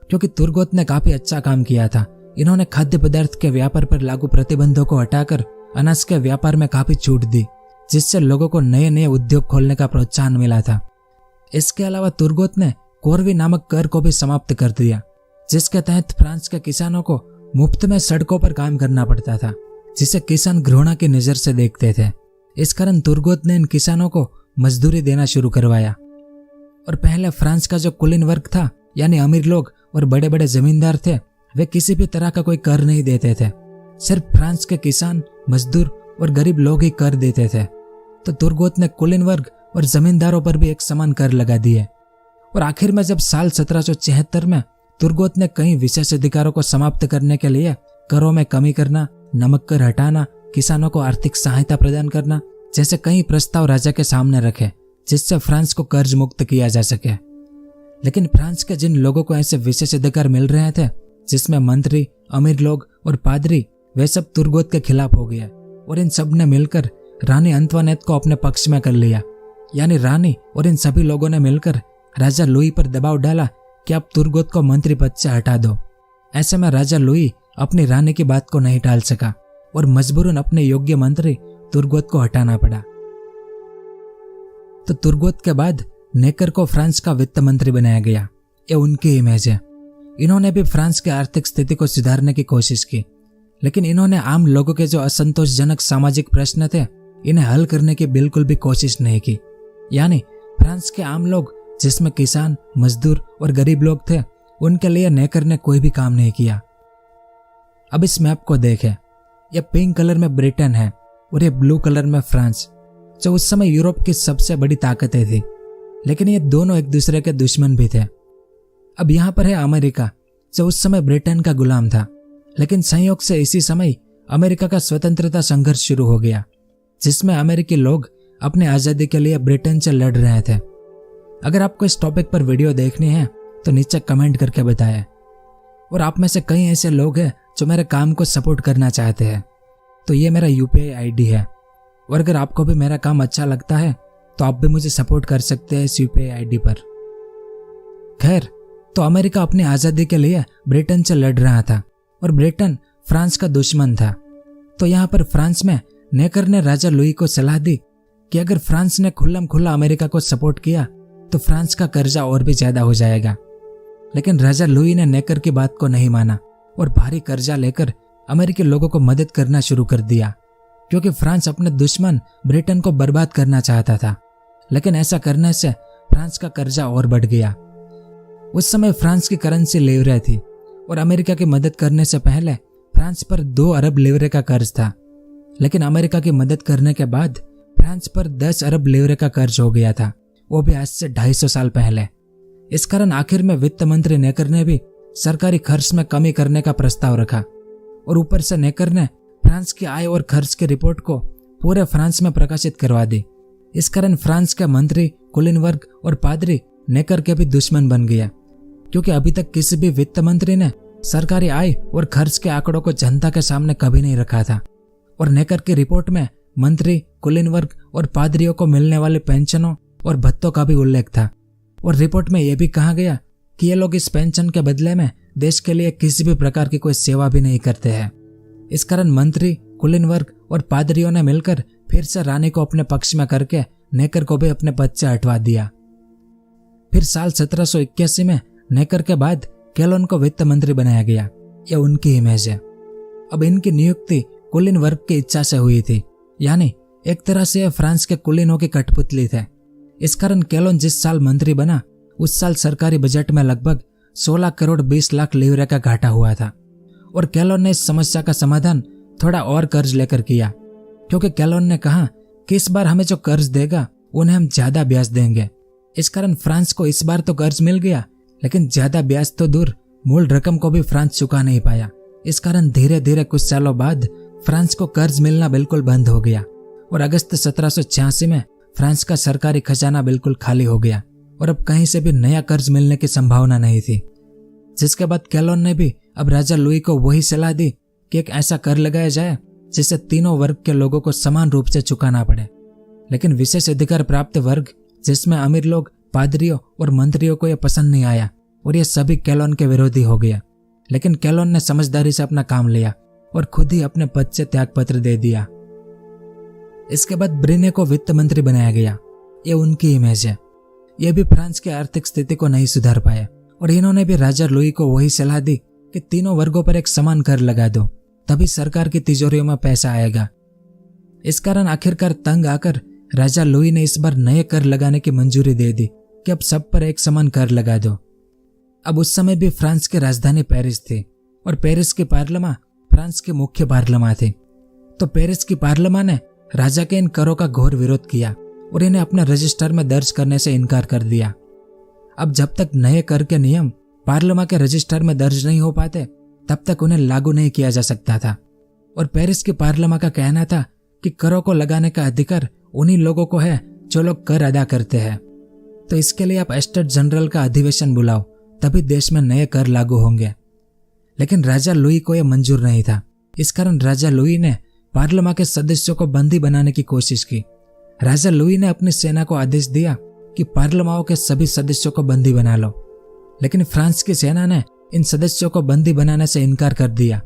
A: क्योंकि तुर्गोत ने काफी अच्छा काम किया था। इन्होंने खाद्य पदार्थ के व्यापार पर लागू प्रतिबंधों को हटाकर अनाज के व्यापार में काफी छूट दी, जिससे लोगों को नए नए उद्योग खोलने का प्रोत्साहन मिला था। इसके अलावा तुर्गोत ने कोरवी नामक कर को भी समाप्त कर दिया, जिसके तहत फ्रांस के किसानों को मुफ्त में सड़कों पर काम करना पड़ता था, जिसे किसान घृणा की नजर से देखते थे। इस कारण तुर्गोत ने इन किसानों को मजदूरी देना शुरू करवाया। और पहले फ्रांस का जो कुलीन वर्ग था, यानी अमीर लोग और बड़े बड़े जमींदार थे, वे किसी भी तरह का कोई कर नहीं देते थे। सिर्फ फ्रांस के किसान, मजदूर और गरीब लोग ही कर देते थे। तो तुर्गोत ने कुलीन वर्ग और जमींदारों पर भी एक समान कर लगा दिए। और आखिर में जब साल 1776 में तुर्गोत ने कई विशेष अधिकारों को समाप्त करने के लिए करों में कमी करना, नमक कर हटाना, किसानों को आर्थिक सहायता प्रदान करना जैसे कई प्रस्ताव राजा के सामने रखे, जिससे फ्रांस को कर्ज मुक्त किया जा सके। लेकिन फ्रांस के जिन लोगों को ऐसे विशेष अधिकार मिल रहे थे, जिसमें मंत्री, अमीर लोग और पादरी, वे सब तुर्गोत के खिलाफ हो गए और इन सब ने मिलकर रानी अंतवानेत को अपने पक्ष में कर लिया। यानी रानी और इन सभी लोगों ने मिलकर राजा लुई पर दबाव डाला कि आप तुर्गोत को मंत्री पद से हटा दो। ऐसे में राजा लुई अपनी रानी की बात को नहीं टाल सका और मजबूरन अपने योग्य मंत्री तुर्गोत को हटाना पड़ा। तो तुर्गोत के बाद नेकर को फ्रांस का वित्त मंत्री बनाया गया। ये उनकी इमेज है। इन्होंने भी फ्रांस की आर्थिक स्थिति को सुधारने की कोशिश की, लेकिन इन्होंने आम लोगों के जो असंतोषजनक सामाजिक प्रश्न थे, इन्हें हल करने की बिल्कुल भी कोशिश नहीं की। यानी फ्रांस के आम लोग, जिसमें किसान, मजदूर और गरीब लोग थे, उनके लिए नेकर ने कोई भी काम नहीं किया। अब इस मैप को देखें। यह पिंक कलर में ब्रिटेन है और ये ब्लू कलर में फ्रांस, जो उस समय यूरोप की सबसे बड़ी ताकतें थी। लेकिन ये दोनों एक दूसरे के दुश्मन भी थे। अब यहाँ पर है अमेरिका, जो उस समय ब्रिटेन का गुलाम था। लेकिन संयोग से इसी समय अमेरिका का स्वतंत्रता संघर्ष शुरू हो गया, जिसमें अमेरिकी लोग अपनी आजादी के लिए ब्रिटेन से लड़ रहे थे। अगर आपको इस टॉपिक पर वीडियो देखनी है तो नीचे कमेंट करके बताएं। और आप में से कई ऐसे लोग हैं जो मेरे काम को सपोर्ट करना चाहते हैं, तो ये मेरा UPI ID है। और अगर आपको भी मेरा काम अच्छा लगता है तो आप भी मुझे सपोर्ट कर सकते हैं इस UPI ID पर। खैर, तो अमेरिका अपनी आजादी के लिए ब्रिटेन से लड़ रहा था और ब्रिटेन फ्रांस का दुश्मन था। तो यहाँ पर फ्रांस में नेकर ने राजा लुई को सलाह दी कि अगर फ्रांस ने खुल्लम खुल्ला अमेरिका को सपोर्ट किया तो फ्रांस का कर्जा और भी ज्यादा हो जाएगा। लेकिन राजा लुई ने नेकर की बात को नहीं माना और भारी कर्जा लेकर अमेरिकी लोगों को मदद करना शुरू कर दिया, क्योंकि फ्रांस अपने दुश्मन ब्रिटेन को बर्बाद करना चाहता था। लेकिन ऐसा करने से फ्रांस का कर्जा और बढ़ गया। उस समय फ्रांस की करेंसी लिवरे थी और अमेरिका की मदद करने से पहले फ्रांस पर 2 अरब लिवरे का कर्ज था। लेकिन अमेरिका की मदद करने के बाद फ्रांस पर 10 अरब लिवरे का कर्ज हो गया था, वो भी आज से 250 साल पहले। इस कारण आखिर में वित्त मंत्री नेकर ने भी सरकारी खर्च में कमी करने का प्रस्ताव रखा और ऊपर से नेकर ने फ्रांस की आय और खर्च की रिपोर्ट को पूरे फ्रांस में प्रकाशित करवा दी। इस कारण फ्रांस के मंत्री, कुलीन वर्ग और पादरी नेकर के भी दुश्मन बन गया, क्योंकि अभी तक किसी भी वित्त मंत्री ने सरकारी आय और खर्च के आंकड़ों को जनता के सामने कभी नहीं रखा था। और नेकर की रिपोर्ट में मंत्री, कुलीन वर्ग और पादरियों को मिलने वाले पेंशनों और भत्तों का भी उल्लेख था। और रिपोर्ट में यह भी कहा गया कि ये लोग इस पेंशन के बदले में देश के लिए किसी भी प्रकार की कोई सेवा भी नहीं करते हैं। इस कारण मंत्री, कुलीन वर्ग और पादरियों ने मिलकर फिर से रानी को अपने पक्ष में करके नेकर को भी अपने पद से हटवा दिया। फिर साल 1781 में नेकर के बाद केलोन को वित्त मंत्री बनाया गया। यह उनकी इमेज है। अब इनकी नियुक्ति कुलीन वर्ग की इच्छा से हुई थी, यानी एक तरह से फ्रांस के कुलीनों की कठपुतली थे। इस कारण केलोन जिस साल मंत्री बना उस साल सरकारी बजट में लगभग 16 करोड़ 20 लाख लीवरे का घाटा हुआ था। और केलोन ने इस समस्या का समाधान थोड़ा और कर्ज लेकर किया, क्योंकि केलोन ने कहा कि इस बार हमें जो कर्ज देगा उन्हें हम ज्यादा ब्याज देंगे। इस कारण फ्रांस को इस बार तो कर्ज मिल गया, लेकिन ज्यादा ब्याज तो दूर, मूल रकम को भी फ्रांस चुका नहीं पाया। इस कारण धीरे धीरे कुछ सालों बाद फ्रांस को कर्ज मिलना बिल्कुल बंद हो गया और अगस्त 1786 में फ्रांस का सरकारी खजाना बिल्कुल खाली हो गया और अब कहीं से भी नया कर्ज मिलने की संभावना नहीं थी। जिसके बाद केलोन ने भी अब राजा लुई को वही सलाह दी कि एक ऐसा कर लगाया जाए जिसे तीनों वर्ग के लोगों को समान रूप से चुकाना पड़े। लेकिन विशेष अधिकार प्राप्त वर्ग, जिसमें अमीर लोग, पादरियों और मंत्रियों को यह पसंद नहीं आया और ये सभी केलोन के विरोधी हो गया। लेकिन केलोन ने समझदारी से अपना काम लिया और खुद ही अपने पद से त्यागपत्र दे दिया। इसके बाद ब्रेने को वित्त मंत्री बनाया गया। ये उनकी इमेज है। ये भी फ्रांस की आर्थिक स्थिति को नहीं सुधार पाए और इन्होंने भी राजा लुई को वही सलाह दी कि तीनों वर्गों पर एक समान कर लगा दो, तभी सरकार की तिजोरियों में पैसा आएगा। इस कारण आखिरकार तंग आकर राजा लुई ने इस बार नए कर लगाने की मंजूरी दे दी कि अब सब पर एक समान कर लगा दो। अब उस समय भी फ्रांस की राजधानी पेरिस थी और पेरिस की पार्लियामेंट फ्रांस की मुख्य पार्लियामेंट थी। तो पेरिस की पार्लियामेंट ने राजा के इन करों का घोर विरोध किया और इन्हें अपने रजिस्टर में दर्ज करने से इनकार कर दिया। अब जब तक नए कर के नियम पार्लियामेंट के रजिस्टर में दर्ज नहीं हो पाते तब तक उन्हें लागू नहीं किया जा सकता था। और पेरिस की पार्लियामेंट का कहना था कि करों को लगाने का अधिकार उन्हीं लोगों को है जो लोग कर अदा करते हैं। तो इसके लिए आप स्टेट जनरल का अधिवेशन बुलाओ, तभी देश में नए कर लागू होंगे। लेकिन राजा लुई को यह मंजूर नहीं था। इस कारण राजा लुई ने पार्लियामेंट के सदस्यों को बंदी बनाने की कोशिश की। राजा लुई ने अपनी सेना को आदेश दिया कि पार्लियामेंट के सभी सदस्यों को बंदी बना लो। लेकिन फ्रांस की सेना ने इन सदस्यों को बंदी बनाने से इनकार कर दिया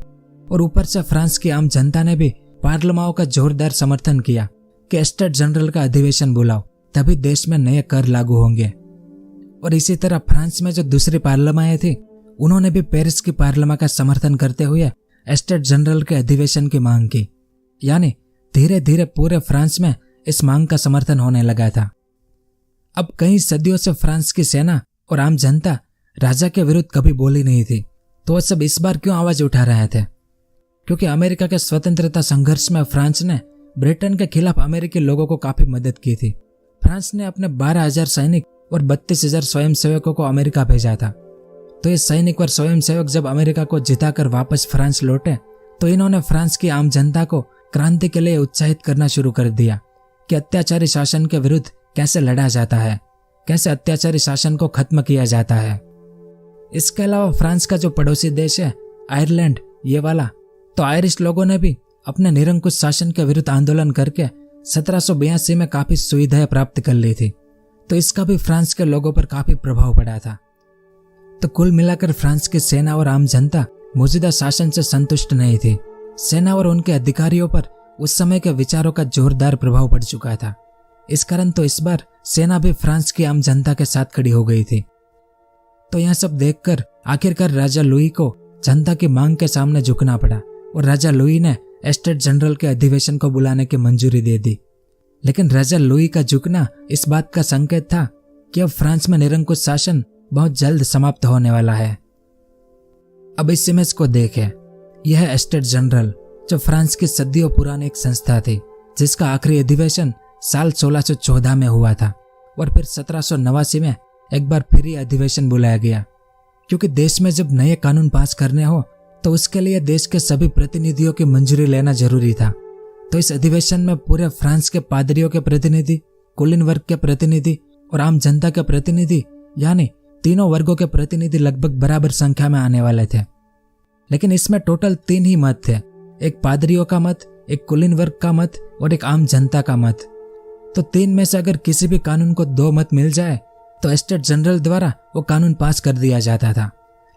A: और ऊपर से फ्रांस की आम जनता ने भी पार्लियामेंट का जोरदार समर्थन किया कि स्टेट जनरल का अधिवेशन बुलाओ, तभी देश में नए कर लागू होंगे। और इसी तरह फ्रांस में जो दूसरी पार्लियामेंट थी उन्होंने भी पेरिस की पार्लियामेंट का समर्थन करते हुए स्टेट जनरल के अधिवेशन की मांग की। यानी धीरे धीरे पूरे फ्रांस में इस मांग का समर्थन होने लगा था। अब कई सदियों से फ्रांस की सेना और आम जनता राजा के विरुद्ध कभी बोली नहीं थी, तो वह सब इस बार क्यों आवाज उठा रहे थे? क्योंकि अमेरिका के स्वतंत्रता संघर्ष में फ्रांस ने ब्रिटेन के खिलाफ अमेरिकी लोगों को काफी मदद की थी। फ्रांस ने अपने 12,000 सैनिक और 32,000 स्वयंसेवकों को अमेरिका भेजा था। तो ये सैनिक और स्वयंसेवक जब अमेरिका को जिताकर वापस फ्रांस लौटे तो इन्होंने फ्रांस की आम जनता को क्रांति के लिए उत्साहित करना शुरू कर दिया कि अत्याचारी शासन के विरुद्ध कैसे लड़ा जाता है, कैसे अत्याचारी शासन को खत्म किया जाता है। इसके अलावा फ्रांस का जो पड़ोसी देश है आयरलैंड, ये वाला, तो आयरिश लोगों ने भी अपने निरंकुश शासन के विरुद्ध आंदोलन करके 1782 में काफी सुविधाएं प्राप्त कर ली थी। तो इसका भी फ्रांस के लोगों पर काफी प्रभाव पड़ा था। तो कुल मिलाकर फ्रांस की सेना और आम जनता मौजूदा शासन से संतुष्ट नहीं थी। सेना और उनके अधिकारियों पर उस समय के विचारों का जोरदार प्रभाव पड़ चुका था। इस कारण तो इस बार सेना भी फ्रांस की आम जनता के साथ खड़ी हो गई थी। तो यह सब देखकर आखिरकार राजा लुई को जनता की मांग के सामने झुकना पड़ा और राजा लुई ने स्टेट जनरल के अधिवेशन को बुलाने की मंजूरी दे दी। लेकिन राजा लुई का झुकना इस बात का संकेत था कि अब फ्रांस में निरंकुश शासन बहुत जल्द समाप्त होने वाला है। अब इस इमेज को देखें। यह है स्टेट जनरल, जो फ्रांस की सदियों पुरानी एक संस्था थी, जिसका आखिरी अधिवेशन साल 1614 में हुआ था और फिर 1789 में एक बार फिर यह अधिवेशन बुलाया गया। क्योंकि देश में जब नए कानून पास करने हो तो उसके लिए देश के सभी प्रतिनिधियों की मंजूरी लेना जरूरी था। तो इस अधिवेशन में पूरे फ्रांस के पादरियों के प्रतिनिधि, कुलीन वर्ग के प्रतिनिधि और आम जनता के प्रतिनिधि, यानी तीनों वर्गों के प्रतिनिधि लगभग बराबर संख्या में आने वाले थे। लेकिन इसमें टोटल 3 ही मत थे, एक पादरियों का मत, एक कुलीन वर्ग का मत और एक आम जनता का मत। तो 3 में से अगर किसी भी कानून को 2 मत मिल जाए तो स्टेट जनरल द्वारा वो कानून पास कर दिया जाता था।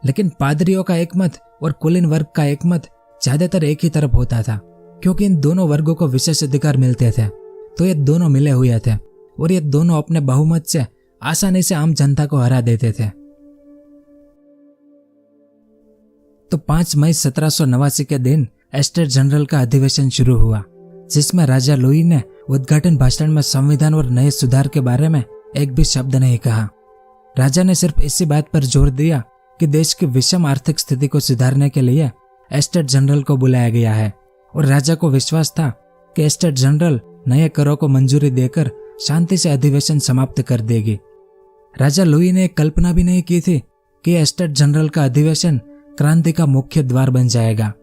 A: लेकिन पादरियों का एक मत और कुलीन वर्ग का एक मत ज्यादातर एक ही तरफ होता था, क्योंकि इन दोनों वर्गों को विशेष अधिकार मिलते थे। तो ये दोनों मिले हुए थे और ये दोनों अपने बहुमत से आसानी से आम जनता को हरा देते थे। तो 5 मई 1789 के दिन एस्टेट जनरल का अधिवेशन शुरू हुआ, जिसमें राजा लुई ने उद्घाटन भाषण में संविधान और नए सुधार के बारे में एक भी शब्द नहीं कहा। राजा ने सिर्फ इसी बात पर जोर दिया कि देश की विषम आर्थिक स्थिति को सुधारने के लिए एस्टेट जनरल को बुलाया गया है, और राजा को विश्वास था कि एस्टेट जनरल नए करों को मंजूरी देकर शांति से अधिवेशन समाप्त कर देगी। राजा लुई ने कल्पना भी नहीं की थी कि एस्टेट जनरल का अधिवेशन क्रांति का मुख्य द्वार बन जाएगा,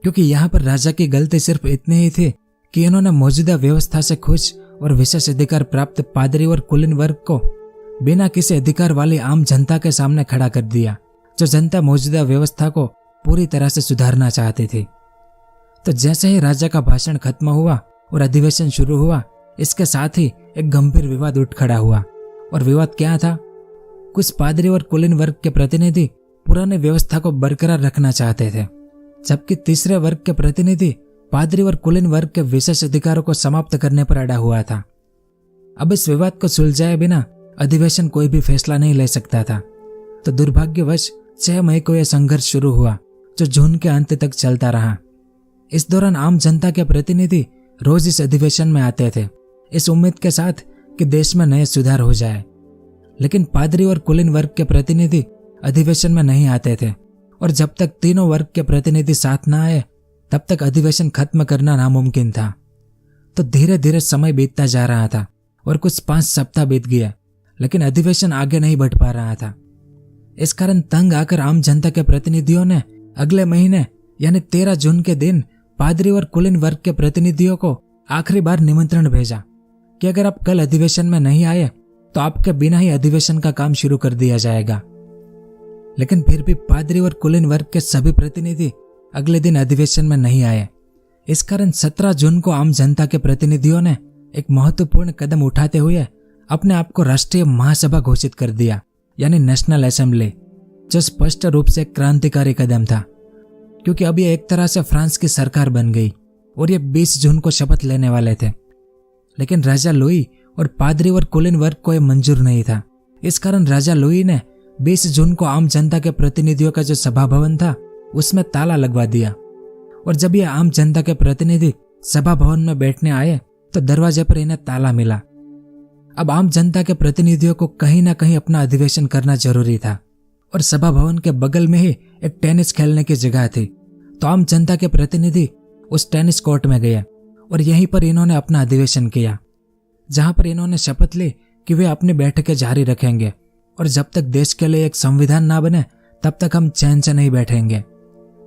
A: क्योंकि यहाँ पर राजा की गलती सिर्फ इतनी ही थी कि इन्होंने मौजूदा व्यवस्था से खुश और विशेष अधिकार प्राप्त पादरी और कुलीन वर्ग को बिना किसी अधिकार वाली आम जनता के सामने खड़ा कर दिया, जो जनता मौजूदा व्यवस्था को पूरी तरह से सुधारना चाहती थी। तो जैसे ही राजा का भाषण खत्म हुआ और अधिवेशन शुरू हुआ, इसके साथ ही एक गंभीर विवाद उठ खड़ा हुआ। और विवाद क्या था? कुछ पादरी और कुलीन वर्ग के प्रतिनिधि पुरानी व्यवस्था को बरकरार रखना चाहते थे, जबकि तीसरे वर्ग के प्रतिनिधि पादरी और कुलीन वर्ग के विशेष अधिकारों को समाप्त करने पर अड़ा हुआ था। अब इस विवाद को सुलझाए बिना अधिवेशन कोई भी फैसला नहीं ले सकता था। तो दुर्भाग्यवश 6 मई को यह संघर्ष शुरू हुआ, जो जून के अंत तक चलता रहा। इस दौरान आम जनता के प्रतिनिधि रोज इस अधिवेशन में आते थे, इस उम्मीद के साथ कि देश में नए सुधार हो जाए। लेकिन पादरी और कुलीन वर्ग के प्रतिनिधि अधिवेशन में नहीं आते थे, और जब तक तीनों वर्ग के प्रतिनिधि साथ न आए तब तक अधिवेशन खत्म करना नामुमकिन था। तो धीरे धीरे समय बीतता जा रहा था और कुछ 5 सप्ताह बीत गया, लेकिन अधिवेशन आगे नहीं बढ़ पा रहा था। इस कारण तंग आकर आम जनता के प्रतिनिधियों ने अगले महीने यानी 13 जून के दिन पादरी और कुलीन वर्ग के प्रतिनिधियों को आखिरी बार निमंत्रण भेजा कि अगर आप कल अधिवेशन में नहीं आए तो आपके बिना ही अधिवेशन का काम शुरू कर दिया जाएगा। लेकिन फिर भी पादरी और कुलीन वर्ग के सभी प्रतिनिधि अगले दिन अधिवेशन में नहीं आए। इस कारण 17 जून को आम जनता के प्रतिनिधियों ने एक महत्वपूर्ण कदम उठाते हुए अपने आप को राष्ट्रीय महासभा घोषित कर दिया, यानी नेशनल असेंबली, जो स्पष्ट रूप से एक क्रांतिकारी कदम था, क्योंकि अब ये एक तरह से फ्रांस की सरकार बन गई और ये 20 जून को शपथ लेने वाले थे। लेकिन राजा लुई और पादरी और कुलीन वर्ग को यह मंजूर नहीं था। इस कारण राजा लुई ने 20 जून को आम जनता के प्रतिनिधियों का जो सभा भवन था उसमें ताला लगवा दिया, और जब ये आम जनता के प्रतिनिधि सभा भवन में बैठने आए तो दरवाजे पर इन्हें ताला मिला। अब आम जनता के प्रतिनिधियों को कहीं ना कहीं अपना अधिवेशन करना जरूरी था, और सभा भवन के बगल में ही एक टेनिस खेलने की जगह थी। तो आम जनता के प्रतिनिधि उस टेनिस कोर्ट में गए और यहीं पर इन्होंने अपना अधिवेशन किया, जहां पर इन्होंने शपथ ली कि वे अपनी बैठकें जारी रखेंगे, और जब तक देश के लिए एक संविधान ना बने तब तक हम चैन से नहीं बैठेंगे।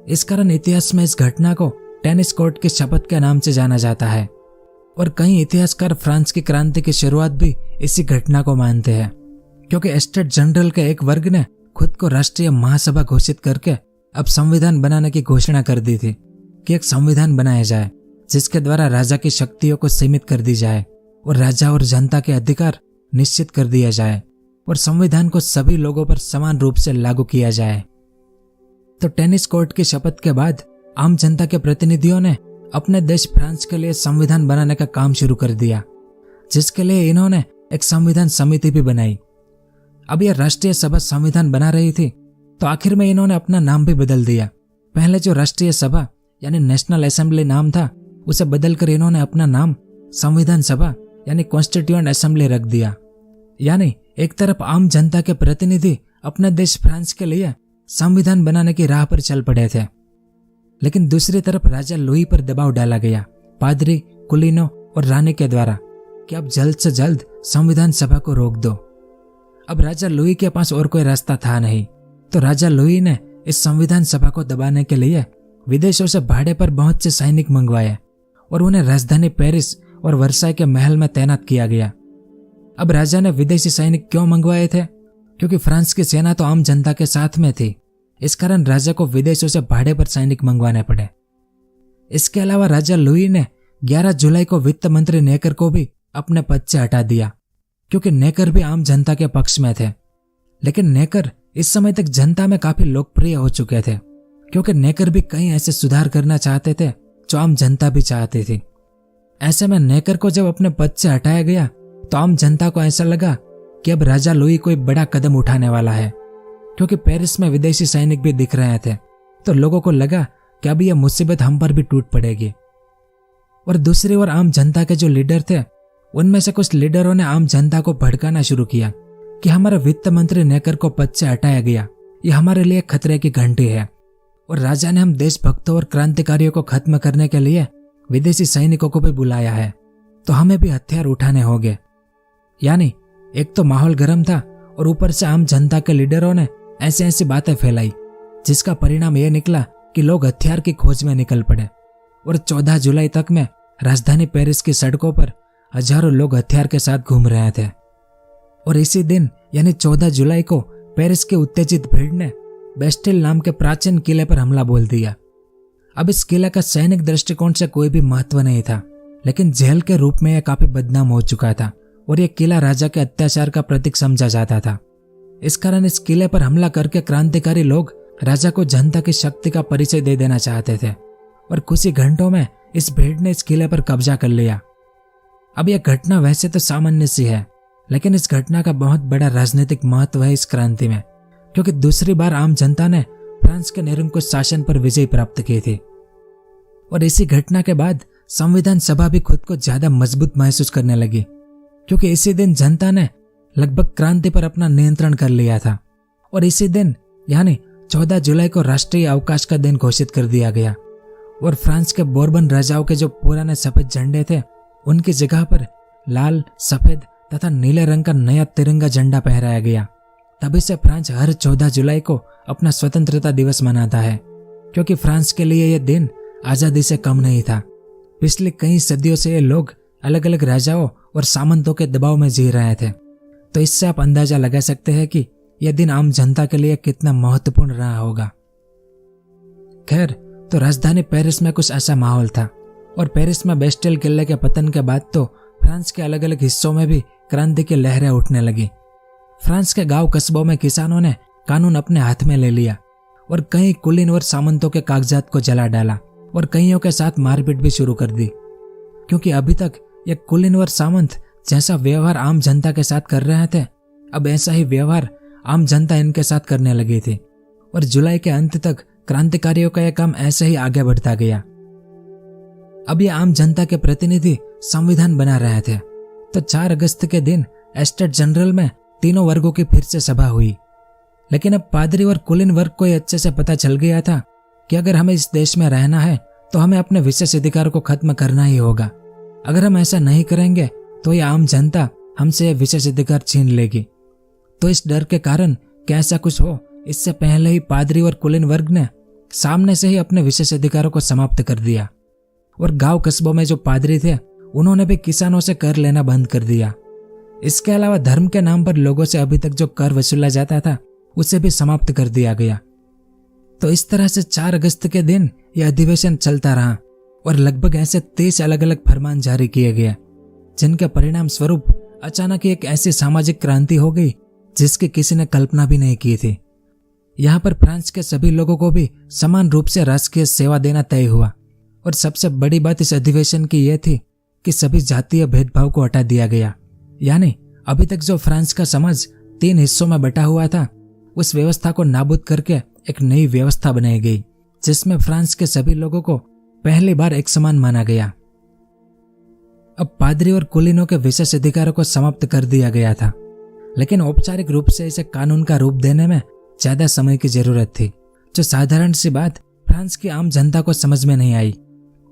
A: इस कारण इतिहास में इस घटना को टेनिस कोर्ट की शपथ के नाम से जाना जाता है, और कई इतिहासकार फ्रांस की क्रांति की शुरुआत भी इसी घटना को मानते हैं, क्योंकि एस्टेट जनरल के एक वर्ग ने खुद को राष्ट्रीय महासभा घोषित करके अब संविधान बनाने की घोषणा कर दी थी कि एक संविधान बनाया जाए जिसके द्वारा राजा की शक्तियों को सीमित कर दी जाए और राजा और जनता के अधिकार निश्चित कर दिया जाए, और संविधान को सभी लोगों पर समान रूप से लागू किया जाए। तो टेनिस कोर्ट की शपथ के बाद आम जनता के प्रतिनिधियों ने अपने देश फ्रांस के लिए संविधान बनाने का काम शुरू कर दिया, जिसके लिए इन्होंने एक संविधान समिति भी बनाई। अब यह राष्ट्रीय सभा संविधान बना रही थी, तो आखिर में इन्होंने अपना नाम भी बदल दिया। पहले जो राष्ट्रीय सभा यानी नेशनल असेंबली नाम था, उसे बदलकर इन्होंने अपना नाम संविधान सभा यानी कॉन्स्टिट्यूएंट असेंबली रख दिया। यानी एक तरफ आम जनता के प्रतिनिधि अपने देश फ्रांस के लिए संविधान बनाने की राह पर चल पड़े थे, लेकिन दूसरी तरफ राजा लुई पर दबाव डाला गया पादरी, कुलीनों और रानी के द्वारा कि अब जल्द से जल्द संविधान सभा को रोक दो। अब राजा लुई के पास और कोई रास्ता था नहीं, तो राजा लुई ने इस संविधान सभा को दबाने के लिए विदेशों से भाड़े पर बहुत से सैनिक मंगवाए और उन्हें राजधानी पेरिस और वर्साई के महल में तैनात किया गया। अब राजा ने विदेशी सैनिक क्यों मंगवाए थे? क्योंकि फ्रांस की सेना तो आम जनता के साथ में थी, इस कारण राजा को विदेशों से भाड़े पर सैनिक मंगवाने पड़े। इसके अलावा राजा लुई ने 11 जुलाई को वित्त मंत्री नेकर को भी अपने पद से हटा दिया, क्योंकि नेकर भी आम जनता के पक्ष में थे। लेकिन नेकर इस समय तक जनता में काफी लोकप्रिय हो चुके थे, क्योंकि नेकर भी कई ऐसे सुधार करना चाहते थे जो आम जनता भी चाहती थी। ऐसे में नेकर को जब अपने पद से हटाया गया तो आम जनता को ऐसा लगा कि अब राजा लुई कोई बड़ा कदम उठाने वाला है, क्योंकि पेरिस में विदेशी सैनिक भी दिख रहे थे। तो लोगों को लगा कि अब यह मुसीबत हम पर भी टूट पड़ेगी। और दूसरी ओर आम जनता के जो लीडर थे, उनमें से कुछ लीडरों ने आम जनता को भड़काना शुरू किया कि हमारा वित्त मंत्री नेकर को पद से हटाया गया, यह हमारे लिए खतरे की घंटी है, और राजा ने हम देशभक्तों और क्रांतिकारियों को खत्म करने के लिए विदेशी सैनिकों को भी बुलाया है, तो हमें भी हथियार उठाने होंगे। यानी एक तो माहौल गर्म था और ऊपर से आम जनता के लीडरों ने ऐसी ऐसी बातें फैलाई, जिसका परिणाम यह निकला कि लोग हथियार की खोज में निकल पड़े। और 14 जुलाई तक में राजधानी पेरिस की सड़कों पर हजारों लोग हथियार के साथ घूम रहे थे। और इसी दिन यानी 14 जुलाई को पेरिस की उत्तेजित भीड़ ने बेस्टिल नाम के प्राचीन किले पर हमला बोल दिया। अब इस किले का सैनिक दृष्टिकोण से कोई भी महत्व नहीं था, लेकिन जेल के रूप में यह काफी बदनाम हो चुका था और यह किला राजा के अत्याचार का प्रतीक समझा जाता था। इस कारण इस किले पर हमला करके क्रांतिकारी लोग राजा को जनता की शक्ति का परिचय दे देना चाहते थे, और कुछ ही घंटों में इस भीड़ ने इस किले पर कब्जा कर लिया। अब यह घटना वैसे तो सामान्य सी है, लेकिन इस घटना का बहुत बड़ा राजनीतिक महत्व है इस क्रांति में, क्योंकि दूसरी बार आम जनता ने फ्रांस के निरंकुश शासन पर विजय प्राप्त की थी। और इसी घटना के बाद संविधान सभा भी खुद को ज्यादा मजबूत महसूस करने लगी, क्योंकि इसी दिन जनता ने लगभग क्रांति पर अपना नियंत्रण कर लिया था। और इसी दिन यानी 14 जुलाई को राष्ट्रीय अवकाश का दिन घोषित कर दिया गया, और फ्रांस के बोर्बन राजाओं के जो पुराने सफेद झंडे थे, उनकी जगह पर लाल, सफेद तथा नीले रंग का नया तिरंगा झंडा फहराया गया। तभी से फ्रांस हर 14 जुलाई को अपना स्वतंत्रता दिवस मनाता है, क्योंकि फ्रांस के लिए यह दिन आजादी से कम नहीं था। पिछले कई सदियों से ये लोग अलग अलग राजाओं और सामंतों के दबाव में जी रहे थे। तो इससे आप अंदाजा लगा सकते हैं कि यह दिन आम जनता के लिए कितना महत्वपूर्ण रहा होगा। खैर, तो राजधानी पेरिस में कुछ ऐसा माहौल था, और पेरिस में बेस्टिल किले के पतन के बाद तो फ्रांस के अलग अलग हिस्सों में भी क्रांति की लहरें उठने लगी। फ्रांस के गांव कस्बों में किसानों ने कानून अपने हाथ में ले लिया, और कई कुलीन और सामंतों के कागजात को जला डाला, और कईयों के साथ मारपीट भी शुरू कर दी, क्योंकि अभी तक ये कुलीन और सामंत जैसा व्यवहार आम जनता के साथ कर रहे थे, अब ऐसा ही व्यवहार आम जनता इनके साथ करने लगी थी। और जुलाई के अंत तक क्रांतिकारियों का यह काम ऐसे ही आगे बढ़ता गया। अब ये आम जनता के प्रतिनिधि संविधान बना रहे थे। तो 4 अगस्त के दिन एस्टेट जनरल में तीनों वर्गों की फिर से सभा हुई। लेकिन अब पादरी और कुलीन वर्ग को यह अच्छे से पता चल गया था कि अगर हमें इस देश में रहना है तो हमें अपने विशेष अधिकार को खत्म करना ही होगा। अगर हम ऐसा नहीं करेंगे तो यह आम जनता हमसे यह विशेष अधिकार छीन लेगी। तो इस डर के कारण कि ऐसा कुछ हो, इससे पहले ही पादरी और कुलीन वर्ग ने सामने से ही अपने विशेष अधिकारों को समाप्त कर दिया। और गांव कस्बों में जो पादरी थे, उन्होंने भी किसानों से कर लेना बंद कर दिया। इसके अलावा धर्म के नाम पर लोगों से अभी तक जो कर वसूला जाता था, उसे भी समाप्त कर दिया गया। तो इस तरह से 4 अगस्त के दिन यह अधिवेशन चलता रहा, और लगभग ऐसे 30 अलग अलग फरमान जारी किए गए, जिनके परिणाम स्वरूप अचानक एक ऐसी सामाजिक क्रांति हो गई जिसकी किसी ने कल्पना भी नहीं की थी। यहाँ पर फ्रांस के सभी लोगों को भी समान रूप से राजकीय सेवा देना तय हुआ। और सबसे बड़ी बात इस अधिवेशन की यह थी कि सभी जातीय भेदभाव को हटा दिया गया। यानी अभी तक जो फ्रांस का समाज 3 हिस्सों में बटा हुआ था, उस व्यवस्था को नाबूद करके एक नई व्यवस्था बनाई गई, जिसमें फ्रांस के सभी लोगों को पहली बार एक समान माना गया। अब पादरी और कुलीनों के विशेष अधिकारों को समाप्त कर दिया गया था, लेकिन औपचारिक रूप से इसे कानून का रूप देने में ज्यादा समय की जरूरत थी, जो साधारण सी बात फ्रांस की आम जनता को समझ में नहीं आई।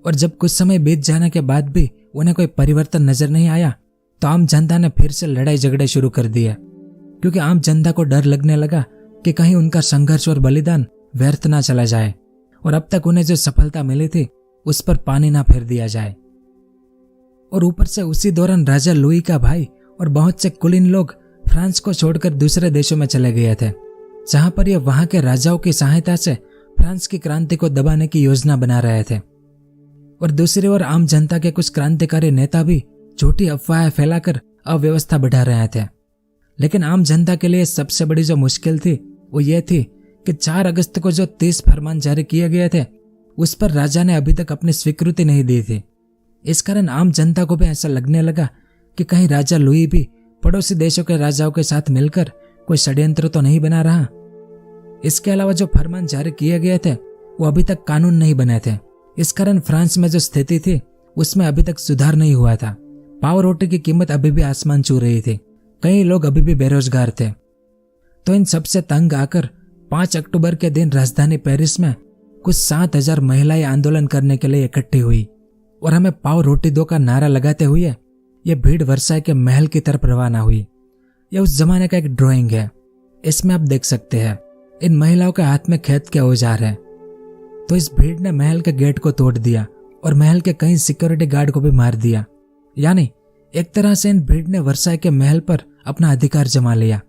A: और जब कुछ समय बीत जाने के बाद भी उन्हें कोई परिवर्तन नजर नहीं आया, तो आम जनता ने फिर से लड़ाई झगड़े शुरू कर दिए, क्योंकि आम जनता को डर लगने लगा कि कहीं उनका संघर्ष और बलिदान व्यर्थ ना चला जाए, और अब तक उन्हें जो सफलता मिली थी उस पर पानी ना फेर दिया जाए। और ऊपर से उसी दौरान राजा लुई का भाई और बहुत से कुलीन लोग फ्रांस को छोड़कर दूसरे देशों में चले गए थे, जहां पर ये वहां के राजाओं की सहायता से फ्रांस की क्रांति को दबाने की योजना बना रहे थे। और दूसरी ओर आम जनता के कुछ क्रांतिकारी नेता भी झूठी अफवाहें फैलाकर अव्यवस्था बढ़ा रहे थे। लेकिन आम जनता के लिए सबसे बड़ी जो मुश्किल थी वो ये थी कि 4 अगस्त को जो 30 फरमान जारी किए गए थे, उस पर राजा ने अभी तक अपनी स्वीकृति नहीं दी थी। इस कारण आम जनता को भी ऐसा लगने लगा कि कहीं राजा लुई भी पड़ोसी देशों के राजाओं के साथ मिलकर कोई षड्यंत्र तो नहीं बना रहा। इसके अलावा जो फरमान जारी किए गए थे वो अभी तक कानून नहीं बने थे। इस कारण फ्रांस में जो स्थिति थी उसमें अभी तक सुधार नहीं हुआ था। पाव रोटी की कीमत अभी भी आसमान छू रही थी। कई लोग अभी भी बेरोजगार थे। तो इन सबसे तंग आकर 5 अक्टूबर के दिन राजधानी पेरिस में कुछ 7,000 महिलाएं आंदोलन करने के लिए इकट्ठी हुई और हमें पाव रोटी दो का नारा लगाते हुए यह भीड़ वर्साई के महल की तरफ रवाना हुई। यह उस जमाने का एक ड्राइंग है। इसमें आप देख सकते हैं इन महिलाओं के हाथ में खेत के औजार हैं। तो इस भीड़ ने महल के गेट को तोड़ दिया और महल के कई सिक्योरिटी गार्ड को भी मार दिया। यानी एक तरह से इन भीड़ ने वर्साई के महल पर अपना अधिकार जमा लिया,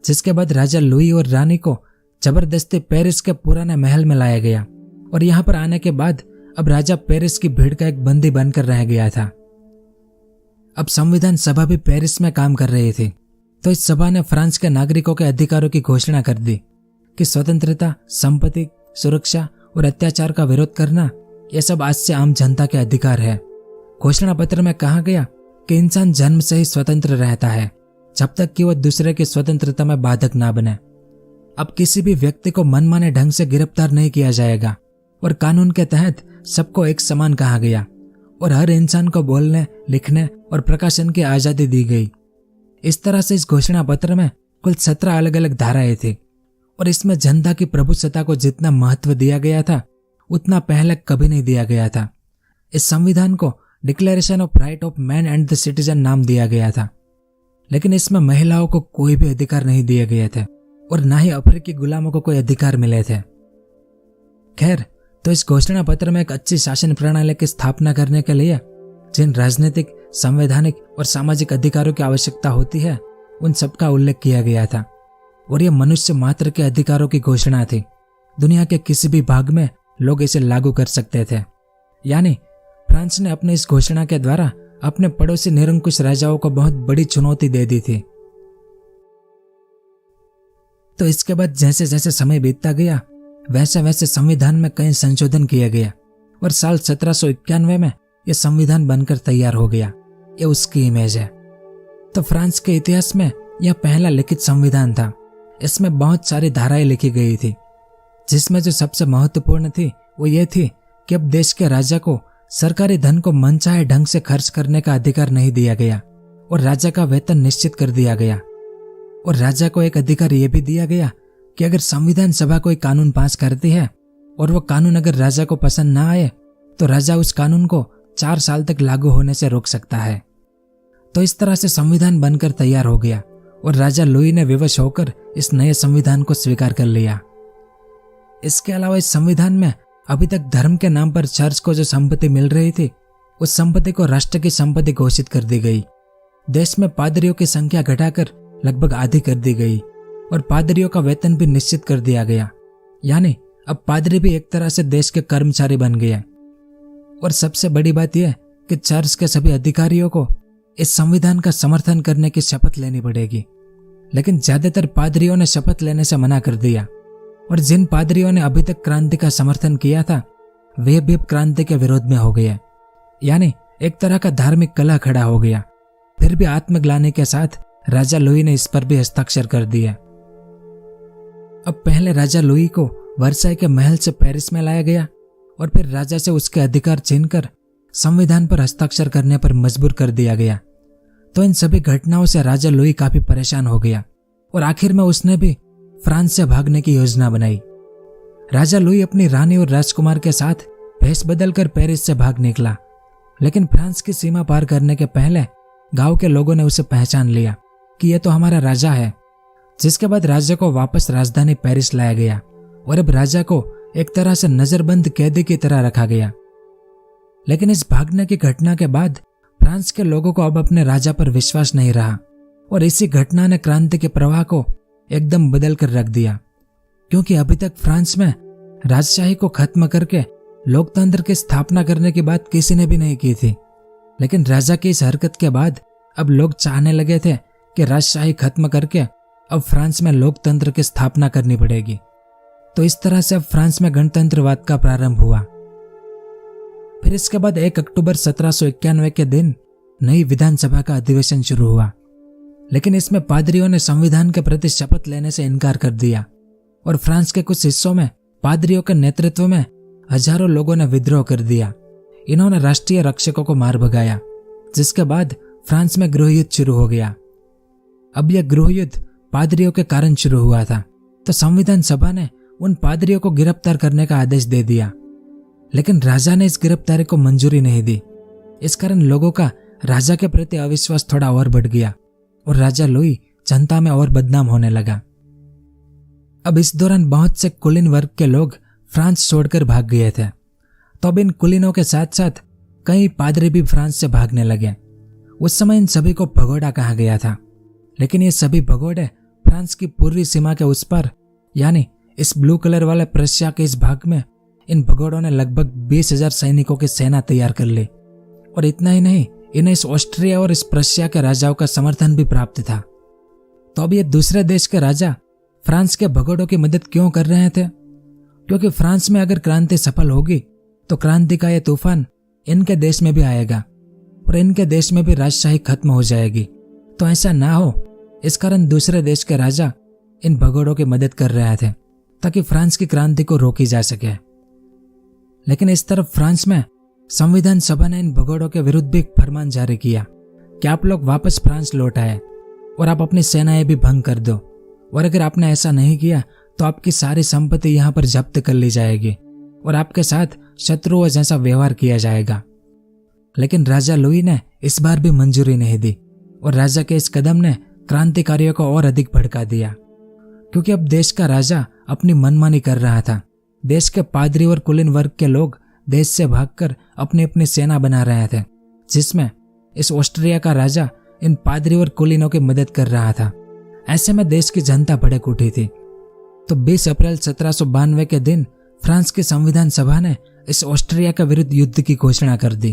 A: जिसके बाद राजा लुई और रानी को जबरदस्ती पेरिस के पुराने महल में लाया गया और यहाँ पर आने के बाद अब राजा पेरिस की भीड़ का एक बंदी बनकर रह गया था। अब संविधान सभा भी पेरिस में काम कर रही थी। तो इस सभा ने फ्रांस के नागरिकों के अधिकारों की घोषणा कर दी कि स्वतंत्रता, संपत्ति, सुरक्षा और अत्याचार का विरोध करना यह सब आज से आम जनता के अधिकार है। घोषणा पत्र में कहा गया कि इंसान जन्म से ही स्वतंत्र रहता है जब तक कि वह दूसरे की स्वतंत्रता में बाधक ना बने। अब किसी भी व्यक्ति को मनमाने ढंग से गिरफ्तार नहीं किया जाएगा और कानून के तहत सबको एक समान कहा गया और हर इंसान को बोलने, लिखने और प्रकाशन की आजादी दी गई। इस तरह से इस घोषणा पत्र में कुल 17 अलग अलग धाराएं थी और इसमें जनता की प्रभुसत्ता को जितना महत्व दिया गया था उतना पहले कभी नहीं दिया गया था। इस संविधान को declaration of right of man and the citizen नाम दिया गया था, लेकिन इसमें महिलाओं को कोई भी अधिकार नहीं दिए गए थे और न ही अफ्रीकी गुलामों को कोई अधिकार मिले थे। खैर, तो इस घोषणा पत्र में एक अच्छी शासन प्रणाली की स्थापना करने के लिए जिन राजनीतिक, संवैधानिक और सामाजिक अधिकारों की आवश्यकता होती है उन सबका उल्लेख किया गया था और यह मनुष्य मात्र के अधिकारों की घोषणा थी। दुनिया के किसी भी भाग में लोग इसे लागू कर सकते थे। यानी फ्रांस ने अपनी इस घोषणा के द्वारा अपने पड़ोसी निरंकुश राजाओं को बहुत बड़ी चुनौती दे दी थी। तो इसके बाद जैसे जैसे समय बीतता गया वैसे वैसे संविधान में कई संशोधन किए गए और साल 1791 में यह संविधान बनकर तैयार हो गया। ये उसकी इमेज है। तो फ्रांस के इतिहास में यह पहला लिखित संविधान था। इसमें बहुत सारी धाराएं लिखी गई थी, जिसमें जो सबसे महत्वपूर्ण थी वो ये थी कि अब देश के राजा को सरकारी धन को मनचाहे ढंग से खर्च करने का अधिकार नहीं दिया गया और राजा का वेतन निश्चित कर दिया गया। और राजा को एक अधिकार यह भी दिया गया कि अगर संविधान सभा कोई कानून पास करती है और वो कानून अगर राजा को पसंद ना आए तो राजा उस कानून को 4 साल तक लागू होने से रोक सकता है। तो इस तरह से संविधान बनकर तैयार हो गया और राजा लुई ने विवश होकर इस नए संविधान को स्वीकार कर लिया। इसके अलावा इस संविधान में अभी तक धर्म के नाम पर चर्च को जो संपत्ति मिल रही थी उस संपत्ति को राष्ट्र की संपत्ति घोषित कर दी गई। देश में पादरियों की संख्या घटाकर लगभग आधी कर दी गई और पादरियों का वेतन भी निश्चित कर दिया गया। यानी अब पादरी भी एक तरह से देश के कर्मचारी बन गए। और सबसे बड़ी बात यह कि चर्च के सभी अधिकारियों को इस संविधान का समर्थन करने की शपथ लेनी पड़ेगी, लेकिन ज्यादातर पादरियों ने शपथ लेने से मना कर दिया और जिन पादरियों ने अभी तक क्रांति का समर्थन किया था वे भी क्रांति के विरोध में हो गए। यानी एक तरह का धार्मिक कलह खड़ा हो गया। फिर भी आत्मग्लानि के साथ राजा लुई ने इस पर भी हस्ताक्षर कर दिया। अब पहले राजा लुई को वर्साई के महल से पेरिस में लाया गया और फिर राजा से उसके अधिकार छीनकर संविधान पर हस्ताक्षर करने पर मजबूर कर दिया गया। तो इन सभी घटनाओं से राजा लुई काफी परेशान हो गया और आखिर में उसने भी फ्रांस से भागने की योजना बनाई। राजा लुई अपनी रानी और राजकुमार के साथ भेष बदलकर पेरिस से भाग निकला, लेकिन फ्रांस की सीमा पार करने के पहले गांव के लोगों ने उसे पहचान लिया कि यह तो हमारा राजा है। जिसके बाद राजा को वापस राजधानी पेरिस लाया गया और अब राजा को एक तरह से नजरबंद कैदी की तरह रखा गया। लेकिन इस भागने की घटना के बाद फ्रांस के लोगों को अब अपने राजा पर विश्वास नहीं रहा और इसी घटना ने क्रांति के प्रवाह को एकदम बदल कर रख दिया, क्योंकि अभी तक फ्रांस में राजशाही को खत्म करके लोकतंत्र की स्थापना करने की बात किसी ने भी नहीं की थी। लेकिन राजा की इस हरकत के बाद अब लोग चाहने लगे थे कि राजशाही खत्म करके अब फ्रांस में लोकतंत्र की स्थापना करनी पड़ेगी। तो इस तरह से अब फ्रांस में गणतंत्रवाद का प्रारंभ हुआ। फिर इसके बाद 1 अक्टूबर 1791 के दिन नई विधानसभा का अधिवेशन शुरू हुआ। लेकिन इसमें पादरियों ने संविधान के प्रति शपथ लेने से इनकार कर दिया और फ्रांस के कुछ हिस्सों में पादरियों के नेतृत्व में हजारों लोगों ने विद्रोह कर दिया। इन्होंने राष्ट्रीय रक्षकों को मार भगाया, जिसके बाद फ्रांस में गृह युद्ध शुरू हो गया। अब यह गृह युद्ध पादरियों के कारण शुरू हुआ था, तो संविधान सभा ने उन पादरियों को गिरफ्तार करने का आदेश दे दिया, लेकिन राजा ने इस गिरफ्तारी को मंजूरी नहीं दी। इस कारण लोगों का राजा के प्रति अविश्वास थोड़ा और बढ़ गया और राजा लुई जनता में और बदनाम होने लगा। अब इस दौरान बहुत से कुलीन वर्ग के लोग फ्रांस छोड़कर भाग गए थे, तो अब इन कुलीनों के साथ साथ कई पादरी भी फ्रांस से भागने लगे। उस समय इन सभी को भगोड़ा कहा गया था, लेकिन ये सभी भगोड़े फ्रांस की पूर्वी सीमा के उस पर, यानी इस ब्लू कलर वाले प्रशिया के इस भाग में इन भगोड़ों ने लगभग 20,000 सैनिकों की सेना तैयार कर ली। और इतना ही नहीं, इन्हें इस ऑस्ट्रिया और इस प्रशिया के राजाओं का समर्थन भी प्राप्त था। तो अब ये दूसरे देश के राजा फ्रांस के भगोड़ों की मदद क्यों कर रहे थे? क्योंकि फ्रांस में अगर क्रांति सफल होगी तो क्रांति का यह तूफान इनके देश में भी आएगा और इनके देश में भी राजशाही खत्म हो जाएगी। तो ऐसा ना हो, इस कारण दूसरे देश के राजा इन भगोड़ों की मदद कर रहे थे ताकि फ्रांस की क्रांति को रोकी जा सके। लेकिन इस तरफ फ्रांस में संविधान सभा ने इन भगोड़ों के विरुद्ध भी एक फरमान जारी किया कि आप लोग वापस फ्रांस लौट आए और आप अपनी सेनाएं भी भंग कर दो, और अगर आपने ऐसा नहीं किया तो आपकी सारी संपत्ति यहाँ पर जब्त कर ली जाएगी और आपके साथ शत्रुओं जैसा व्यवहार किया जाएगा। लेकिन राजा लुई ने इस बार भी मंजूरी नहीं दी और राजा के इस कदम ने क्रांतिकारियों को और अधिक भड़का दिया, क्योंकि अब देश का राजा अपनी मनमानी कर रहा था। देश के पादरी और कुलीन वर्ग के लोग देश से भागकर अपनी अपनी सेना बना रहे थे, जिसमें इस ऑस्ट्रिया का राजा इन पादरी और कुलीनों की मदद कर रहा था। ऐसे में देश की जनता भड़क उठी थी। तो 20 अप्रैल 1792 के दिन फ्रांस की संविधान सभा ने इस ऑस्ट्रिया के विरुद्ध युद्ध की घोषणा कर दी।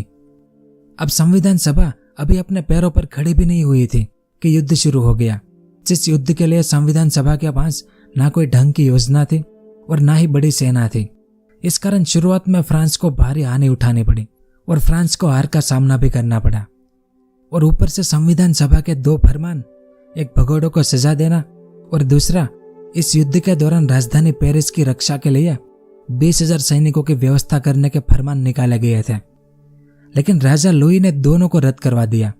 A: अब संविधान सभा अभी अपने पैरों पर खड़ी भी नहीं हुई थी कि युद्ध शुरू हो गया, जिस युद्ध के लिए संविधान सभा के पास ना कोई ढंग की योजना थी और ना ही बड़ी सेना थी। इस कारण शुरुआत में फ्रांस को भारी हानि उठानी पड़ी और फ्रांस को हार का सामना भी करना पड़ा। और ऊपर से संविधान सभा के 2 फरमान, एक भगोड़ों को सजा देना और दूसरा इस युद्ध के दौरान राजधानी पेरिस की रक्षा के लिए 20,000 सैनिकों की व्यवस्था करने के फरमान निकाले गए थे। लेकिन राजा लुई ने दोनों को रद्द करवा दिया।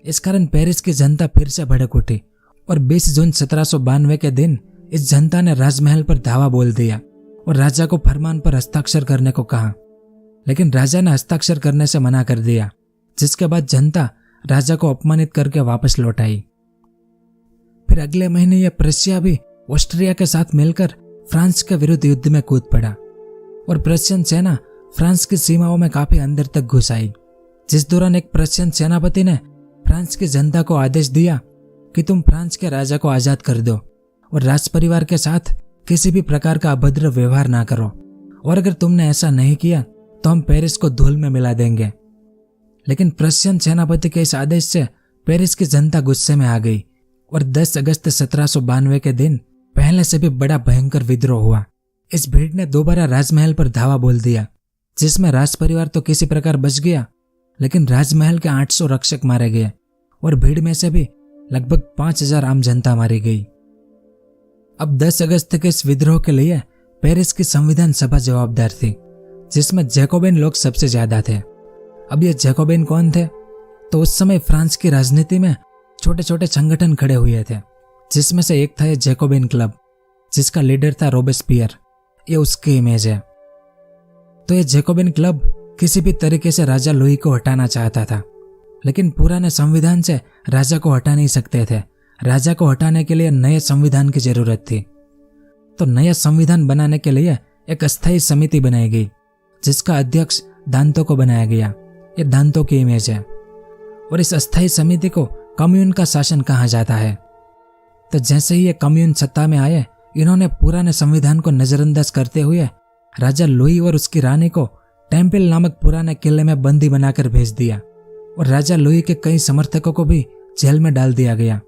A: इस कारण पेरिस की जनता फिर से भड़क उठी और 20 जून 1792 के दिन इस जनता ने राजमहल पर धावा बोल दिया और राजा को फरमान पर हस्ताक्षर करने को कहा। लेकिन राजा ने हस्ताक्षर करने से मना कर दिया, जिसके बाद जनता राजा को अपमानित करके वापस लौट आई। फिर अगले महीने यह प्रशिया भी ऑस्ट्रिया के साथ मिलकर फ्रांस के विरुद्ध युद्ध में कूद पड़ा और प्रशियन सेना फ्रांस की सीमाओं में काफी अंदर तक घुस आई, जिस दौरान एक प्रशियन सेनापति ने फ्रांस की जनता को आदेश दिया कि तुम फ्रांस के राजा को आजाद कर दो और राज परिवार के साथ किसी भी प्रकार का अभद्र व्यवहार ना करो, और अगर तुमने ऐसा नहीं किया तो हम पेरिस को धूल में मिला देंगे। लेकिन प्रशियन सेनापति के इस आदेश से पेरिस की जनता गुस्से में आ गई और 10 अगस्त 1792 के दिन पहले से भी बड़ा भयंकर विद्रोह हुआ। इस भीड़ ने दोबारा राजमहल पर धावा बोल दिया, जिसमें राज परिवार तो किसी प्रकार बच गया, लेकिन राजमहल के 800 रक्षक मारे गए और भीड़ में से भी लगभग 5,000 आम जनता मारी गई। अब 10 अगस्त के इस विद्रोह के लिए पेरिस की संविधान सभा जवाबदार थी, जिसमें जैकोबिन लोग सबसे ज्यादा थे। अब ये जैकोबिन कौन थे? तो उस समय फ्रांस की राजनीति में छोटे छोटे संगठन खड़े हुए थे, जिसमें से एक था ये जैकोबिन क्लब, जिसका लीडर था रोबेस्पियर। ये उसकी इमेज है। तो ये जैकोबिन क्लब किसी भी तरीके से राजा लुई को हटाना चाहता था, लेकिन पुराने संविधान से राजा को हटा नहीं सकते थे। राजा को हटाने के लिए नए संविधान की जरूरत थी। तो नया संविधान बनाने के लिए एक अस्थायी समिति बनाई गई, जिसका अध्यक्ष दांतो को बनाया गया। ये दांतो की इमेज है। और इस अस्थायी समिति को कम्यून का शासन कहा जाता है। तो जैसे ही ये कम्यून सत्ता में आए, इन्होंने पुराने संविधान को नजरअंदाज करते हुए राजा लुई और उसकी रानी को टेम्पल नामक पुराने किले में बंदी बनाकर भेज दिया और राजा लुई के कई समर्थकों को भी जेल में डाल दिया गया,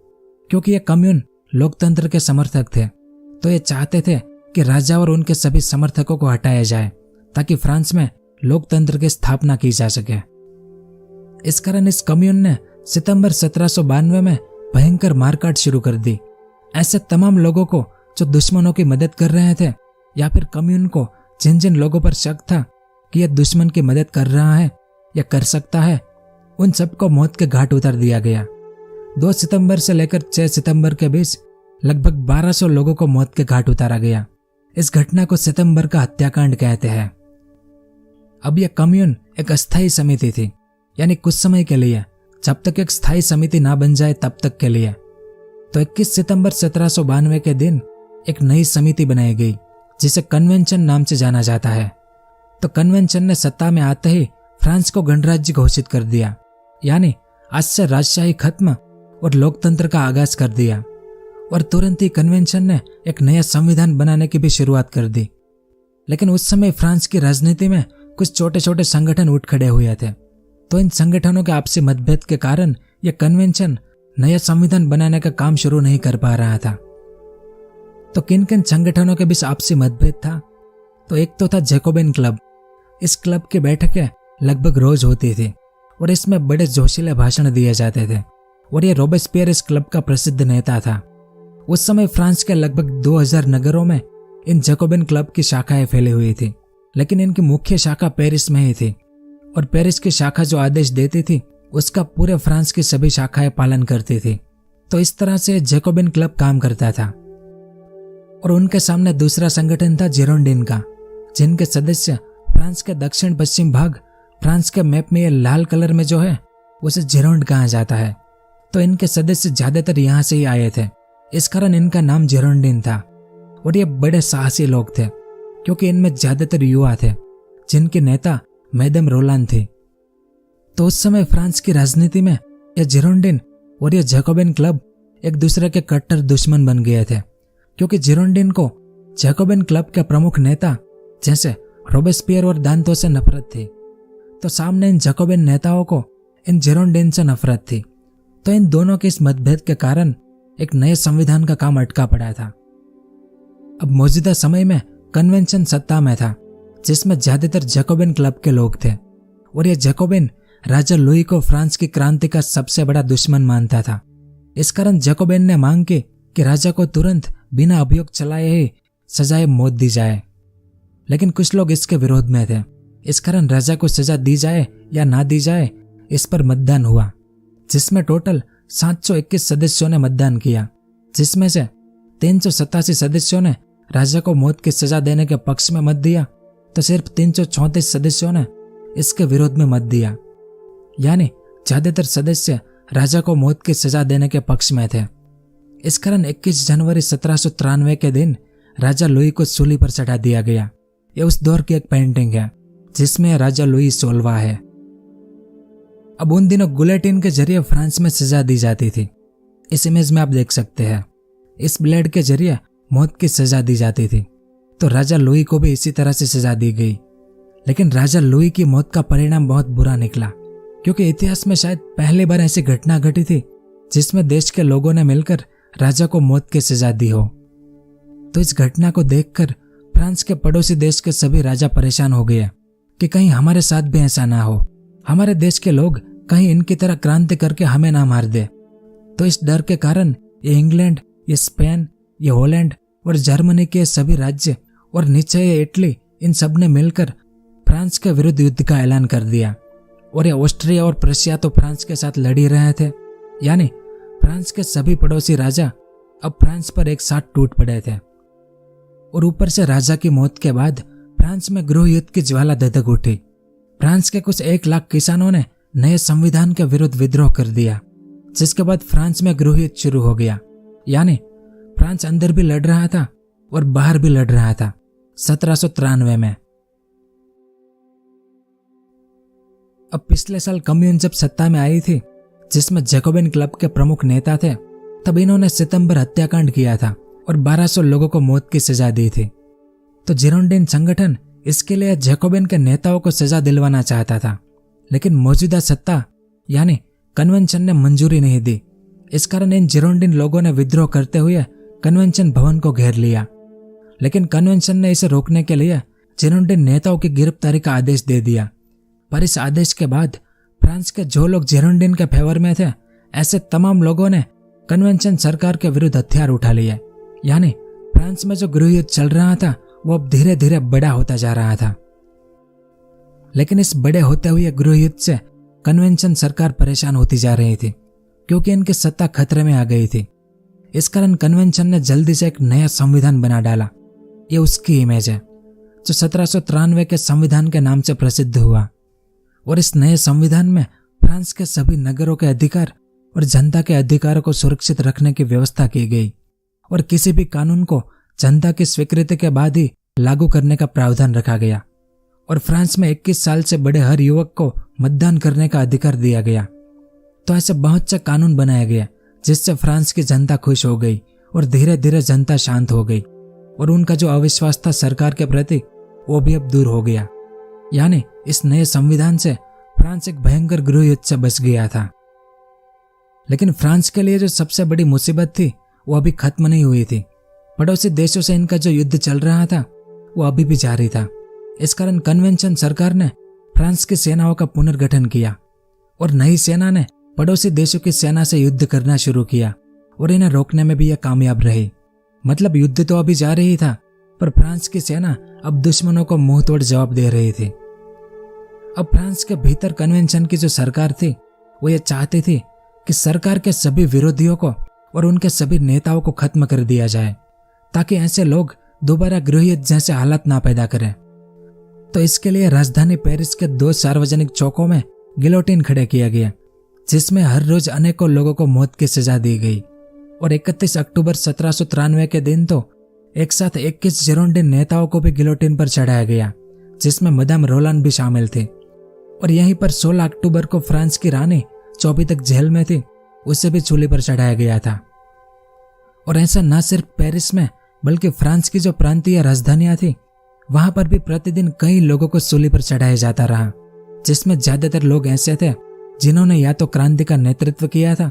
A: क्योंकि ये कम्यून लोकतंत्र के समर्थक थे। तो ये चाहते थे कि राजा और उनके सभी समर्थकों को हटाया जाए ताकि फ्रांस में लोकतंत्र की स्थापना की जा सके। इस कारण इस कम्यून ने सितंबर 1792 में भयंकर मारकाट शुरू कर दी। ऐसे तमाम लोगों को जो दुश्मनों की मदद कर रहे थे या फिर कम्यून को जिन जिन लोगों पर शक था कि यह दुश्मन की मदद कर रहा है या कर सकता है, उन सबको मौत के घाट उतार दिया गया। 2 सितंबर से लेकर 6 सितंबर के बीच लगभग 1200 लोगों को मौत के घाट उतारा गया। इस घटना को सितंबर का हत्याकांड कहते हैं। अब यह कम्यून एक अस्थायी समिति थी, यानी कुछ समय के लिए, जब तक एक स्थायी समिति ना बन जाए तब तक के लिए। तो 21 सितंबर 1792 के दिन एक नई समिति बनाई गई जिसे कन्वेंशन नाम से जाना जाता है। तो कन्वेंशन ने सत्ता में आते ही फ्रांस को गणराज्य घोषित कर दिया, यानी आज से राजशाही खत्म और लोकतंत्र का आगाज कर दिया। और तुरंत ही कन्वेंशन ने एक नया संविधान बनाने की भी शुरुआत कर दी। लेकिन उस समय फ्रांस की राजनीति में कुछ छोटे छोटे संगठन उठ खड़े हुए थे। तो इन संगठनों के आपसी मतभेद के कारण यह कन्वेंशन नया संविधान बनाने का काम शुरू नहीं कर पा रहा था। तो किन किन संगठनों के बीच आपसी मतभेद था? तो एक तो था जैकोबिन क्लब। इस क्लब की बैठकें लगभग रोज होती थी और इसमें बड़े जोशीले भाषण दिए जाते थे और ये रोबेस्पियर इस क्लब का प्रसिद्ध नेता था। उस समय फ्रांस के लगभग 2000 नगरों में इन जैकोबिन क्लब की शाखाएं फैली हुई थी, लेकिन इनकी मुख्य शाखा पेरिस में ही थी और पेरिस की शाखा जो आदेश देती थी उसका पूरे फ्रांस की सभी शाखाएं पालन करती थी। तो इस तरह से जैकोबिन क्लब काम करता था। और उनके सामने दूसरा संगठन था जिरोंडिन का, जिनके सदस्य फ्रांस के दक्षिण पश्चिम भाग, फ्रांस के मैप में ये लाल कलर में जो है उसे जिरोंड कहा जाता है। तो इनके सदस्य ज्यादातर यहाँ से ही आए थे, इस कारण इनका नाम जिरोंडिन था। और ये बड़े साहसी लोग थे क्योंकि इनमें ज्यादातर युवा थे, जिनके नेता मैडम रोलान थी। तो उस समय फ्रांस की राजनीति में यह जिरोंडिन और यह जैकोबिन क्लब एक दूसरे के कट्टर दुश्मन बन गए थे, क्योंकि जिरोंडिन को जैकोबिन क्लब के प्रमुख नेता जैसे रोबेस्पियर और दांतो से नफरत थी, तो सामने इन जैकोबिन नेताओं को इन जिरोंडिन से नफरत थी। तो इन दोनों के इस मतभेद के कारण एक नए संविधान का काम अटका पड़ा था। अब मौजूदा समय में कन्वेंशन सत्ता में था, जिसमें ज्यादातर जैकोबिन क्लब के लोग थे और ये जैकोबिन राजा लुई को फ्रांस की क्रांति का सबसे बड़ा दुश्मन मानता था। इस कारण जैकोबिन ने मांग की कि राजा को तुरंत बिना अभियोग चलाए ही सजाए मौत दी जाए। लेकिन कुछ लोग इसके विरोध में थे, इस कारण राजा को सजा दी जाए या ना दी जाए इस पर मतदान हुआ, जिसमें टोटल 721 सदस्यों ने मतदान किया, जिसमें से 387 सदस्यों ने राजा को मौत की सजा देने के पक्ष में मत दिया, तो सिर्फ 334 सदस्यों ने इसके विरोध में मत दिया, यानी ज्यादातर सदस्य राजा को मौत की सजा देने के पक्ष में थे। इस कारण 21 जनवरी 1793 के दिन राजा लुई को सूली पर चढ़ा दिया गया। यह उस दौर की एक पेंटिंग है जिसमें राजा लुई 16वां है। अब उन दिनों गुलेटिन के जरिए फ्रांस में सजा दी जाती थी। इस इमेज में आप देख सकते हैं, इस ब्लेड के जरिए मौत की सजा दी जाती थी। तो राजा लुई को भी इसी तरह से सजा दी गई। लेकिन राजा लुई की मौत का परिणाम बहुत बुरा निकला, क्योंकि इतिहास में शायद पहली बार ऐसी घटना घटी थी जिसमें देश के लोगों ने मिलकर राजा को मौत की सजा दी हो। तो इस घटना को देखकर फ्रांस के पड़ोसी देश के सभी राजा परेशान हो गए कि कहीं हमारे साथ भी ऐसा ना हो, हमारे देश के लोग कहीं इनकी तरह क्रांति करके हमें ना मार दे। तो इस डर के कारण ये इंग्लैंड, ये स्पेन, ये हॉलैंड और जर्मनी के सभी राज्य और नीचे ये इटली, इन सब ने मिलकर फ्रांस के विरुद्ध युद्ध का ऐलान कर दिया। और ये ऑस्ट्रिया और प्रशिया तो फ्रांस के साथ लड़ ही रहे थे, यानी फ्रांस के सभी पड़ोसी राजा अब फ्रांस पर एक साथ टूट पड़े थे। और ऊपर से राजा की मौत के बाद फ्रांस में गृह युद्ध की ज्वाला धधक उठी। फ्रांस के कुछ 1 लाख किसानों ने नए संविधान के विरुद्ध विद्रोह कर दिया, जिसके बाद फ्रांस में गृह युद्ध शुरू हो गया, यानी फ्रांस अंदर भी लड़ रहा था और बाहर भी लड़ रहा था 1793 में। अब पिछले साल कम्यून जब सत्ता में आई थी, जिसमें जैकोबिन क्लब के प्रमुख नेता थे, तब इन्होंने सितंबर हत्याकांड किया था और 1200 लोगों को मौत की सजा दी थी। तो जिरोंडिन संगठन इसके लिए जैकोबिन के नेताओं को सजा दिलवाना चाहता था, लेकिन मौजूदा सत्ता यानी कन्वेंशन ने मंजूरी नहीं दी। इस कारण इन जिरोंडिन लोगों ने विद्रोह करते हुए कन्वेंशन भवन को घेर लिया। लेकिन कन्वेंशन ने इसे रोकने के लिए जिरोंडिन नेताओं की गिरफ्तारी का आदेश दे दिया। पर इस आदेश के बाद फ्रांस के जो लोग जिरोंडिन के फेवर में थे, ऐसे तमाम लोगों ने कन्वेंशन सरकार के विरुद्ध हथियार उठा लिए। यानी फ्रांस में जो गृह युद्ध चल रहा था वो अब धीरे धीरे बड़ा होता जा रहा था। लेकिन इस बड़े होते हुए गृह युद्ध से कन्वेंशन सरकार परेशान होती जा रही थी, क्योंकि इनकी सत्ता खतरे में आ गई थी। इस कारण कन्वेंशन ने जल्दी से एक नया संविधान बना डाला। ये उसकी इमेज है जो 1793 के संविधान के नाम से प्रसिद्ध हुआ। और इस नए संविधान में फ्रांस के सभी नगरों के अधिकार और जनता के अधिकारों को सुरक्षित रखने की व्यवस्था की गई और किसी भी कानून को जनता की स्वीकृति के बाद ही लागू करने का प्रावधान रखा गया। और फ्रांस में 21 साल से बड़े हर युवक को मतदान करने का अधिकार दिया गया। तो ऐसे बहुत से कानून बनाए गए जिससे फ्रांस की जनता खुश हो गई और धीरे धीरे जनता शांत हो गई और उनका जो अविश्वास था सरकार के प्रति वो भी अब दूर हो गया। यानी इस नए संविधान से फ्रांस एक भयंकर गृह युद्ध से बच गया था। लेकिन फ्रांस के लिए जो सबसे बड़ी मुसीबत थी वो अभी खत्म नहीं हुई थी। पड़ोसी देशों से इनका जो युद्ध चल रहा था वो अभी भी जारी था। इस कारण कन्वेंशन सरकार ने फ्रांस की सेनाओं का पुनर्गठन किया और नई सेना ने पड़ोसी देशों की सेना से युद्ध करना शुरू किया और इन्हें रोकने में भी यह कामयाब रही। मतलब युद्ध तो अभी जारी ही था, पर फ्रांस की सेना अब दुश्मनों को मुंहतोड़ जवाब दे रही थी। अब फ्रांस के भीतर कन्वेंशन की जो सरकार थी वो ये चाहती थी कि सरकार के सभी विरोधियों को और उनके सभी नेताओं को खत्म कर दिया जाए, ताकि ऐसे लोग दोबारा गृह युद्ध जैसे हालात ना पैदा करें। तो इसके लिए राजधानी पेरिस के 2 सार्वजनिक चौकों में गिलोटिन खड़े किया गया, जिसमें हर रोज अनेकों लोगों को मौत की सजा दी गई। और 31 अक्टूबर 1793 के दिन तो एक साथ 21 जिरोंडिन नेताओं को भी गिलोटिन पर चढ़ाया गया, जिसमें मदाम रोलान भी शामिल थे। और यहीं पर 16 अक्टूबर को फ्रांस की रानी जो अभी तक जेल में थी उसे भी चूल्हे पर चढ़ाया गया था। और ऐसा न सिर्फ पेरिस में बल्कि फ्रांस की जो प्रांतीय राजधानियां थी वहां पर भी प्रतिदिन कई लोगों को सूली पर चढ़ाया जाता रहा, जिसमें ज्यादातर लोग ऐसे थे जिन्होंने या तो क्रांति का नेतृत्व किया था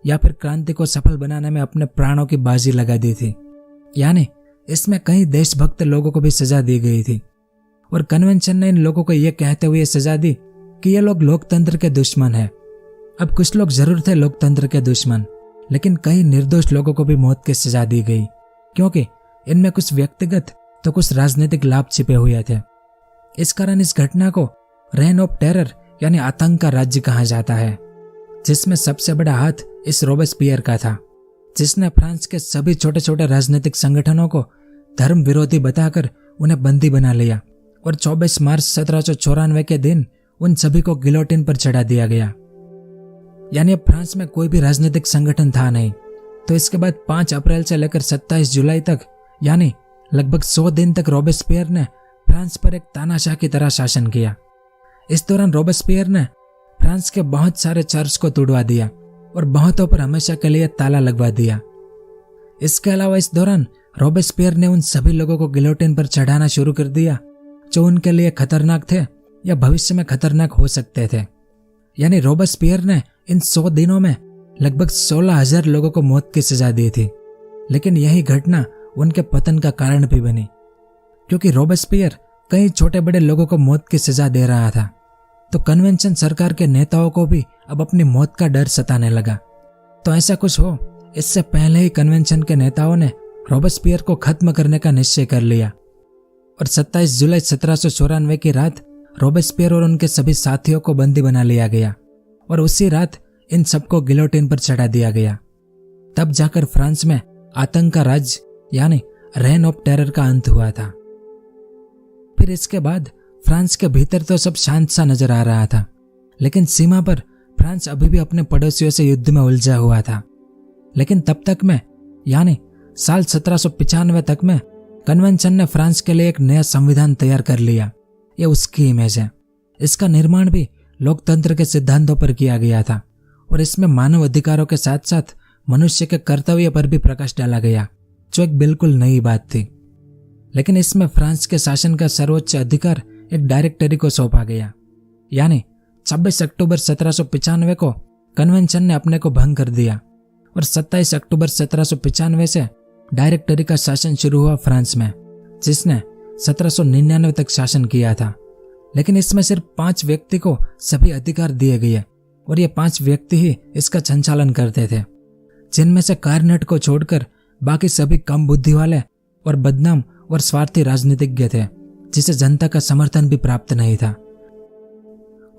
A: या फिर क्रांति को सफल बनाने में अपने प्राणों की बाजी लगा दी थी। यानी इसमें कई देशभक्त लोगों को भी सजा दी गई थी। और कन्वेंशन ने इन लोगों को यह कहते हुए सजा दी कि ये लोग लोकतंत्र के दुश्मन हैं। अब कुछ लोग जरूर थे लोकतंत्र के दुश्मन, लेकिन कई निर्दोष लोगों को भी मौत की सजा दी गई, क्योंकि इनमें कुछ व्यक्तिगत तो कुछ राजनीतिक लाभ छिपे हुए थे। इस कारण इस घटना को रेन ऑफ टेरर यानी आतंक का राज्य कहा जाता है, जिसमें सबसे बड़ा हाथ इस रोबेस्पियर का था, जिसने फ्रांस के सभी छोटे छोटे राजनीतिक संगठनों को धर्म विरोधी बताकर उन्हें बंदी बना लिया और 24 मार्च 1794 के दिन उन सभी को गिलोटिन पर चढ़ा दिया गया। यानी अब फ्रांस में कोई भी राजनीतिक संगठन था नहीं। तो इसके बाद 5 अप्रैल से लेकर 27 जुलाई तक यानी लगभग 100 दिन तक रोबेस्पियर ने फ्रांस पर एक तानाशाह की तरह शासन किया। इस दौरान रोबेस्पियर ने फ्रांस के बहुत सारे चर्च को तोड़वा दिया और बहुतों पर हमेशा के लिए ताला लगवा दिया। इसके अलावा इस दौरान रोबेस्पियर ने उन सभी लोगों को गिलोटिन पर चढ़ाना शुरू कर दिया जो उनके लिए खतरनाक थे या भविष्य में खतरनाक हो सकते थे। यानी रोबेस्पियर ने इन 100 दिनों में लगभग 16,000 लोगों को मौत की सजा दी थी। लेकिन यही घटना उनके पतन का कारण भी बनी, क्योंकि रोबेस्पियर कई छोटे बड़े लोगों को मौत की सजा दे रहा था। तो कन्वेंशन सरकार के नेताओं को भी अब अपनी मौत का डर सताने लगा। तो ऐसा कुछ हो इससे पहले ही कन्वेंशन के नेताओं ने रोबेस्पियर को खत्म करने का निश्चय कर लिया और 27 जुलाई 1794 की रात रोबेस्पियर और उनके सभी साथियों को बंदी बना लिया गया और उसी रात इन सबको गिलोटिन पर चढ़ा दिया गया। तब जाकर फ्रांस में आतंक का राज्य यानी रेन ऑफ टेरर का अंत हुआ था। फिर इसके बाद फ्रांस के भीतर तो सब शांत सा नजर आ रहा था, लेकिन सीमा पर फ्रांस अभी भी अपने पड़ोसियों से युद्ध में उलझा हुआ था। लेकिन तब तक में यानी साल 1795 तक में कन्वेंशन ने फ्रांस के लिए एक नया संविधान तैयार कर लिया। यह उसकी इमेज है। इसका निर्माण भी लोकतंत्र के सिद्धांतों पर किया गया था और इसमें मानव अधिकारों के साथ साथ मनुष्य के कर्तव्य पर भी प्रकाश डाला गया, जो एक बिल्कुल नई बात थी। लेकिन इसमें फ्रांस के शासन का सर्वोच्च अधिकार एक डायरेक्टरी को सौंपा गया। यानी 26 अक्टूबर 1795 को कन्वेंशन ने अपने को भंग कर दिया और 27 अक्टूबर 1795 से डायरेक्टरी का शासन शुरू हुआ फ्रांस में, जिसने 1799 तक शासन किया था। लेकिन इसमें सिर्फ 5 व्यक्ति को सभी अधिकार दिए गए और ये 5 व्यक्ति ही इसका संचालन करते थे। जिनमें से कार्नेट को छोड़कर बाकी सभी कम बुद्धि वाले और बदनाम और स्वार्थी राजनीतिज्ञ थे, जिसे जनता का समर्थन भी प्राप्त नहीं था।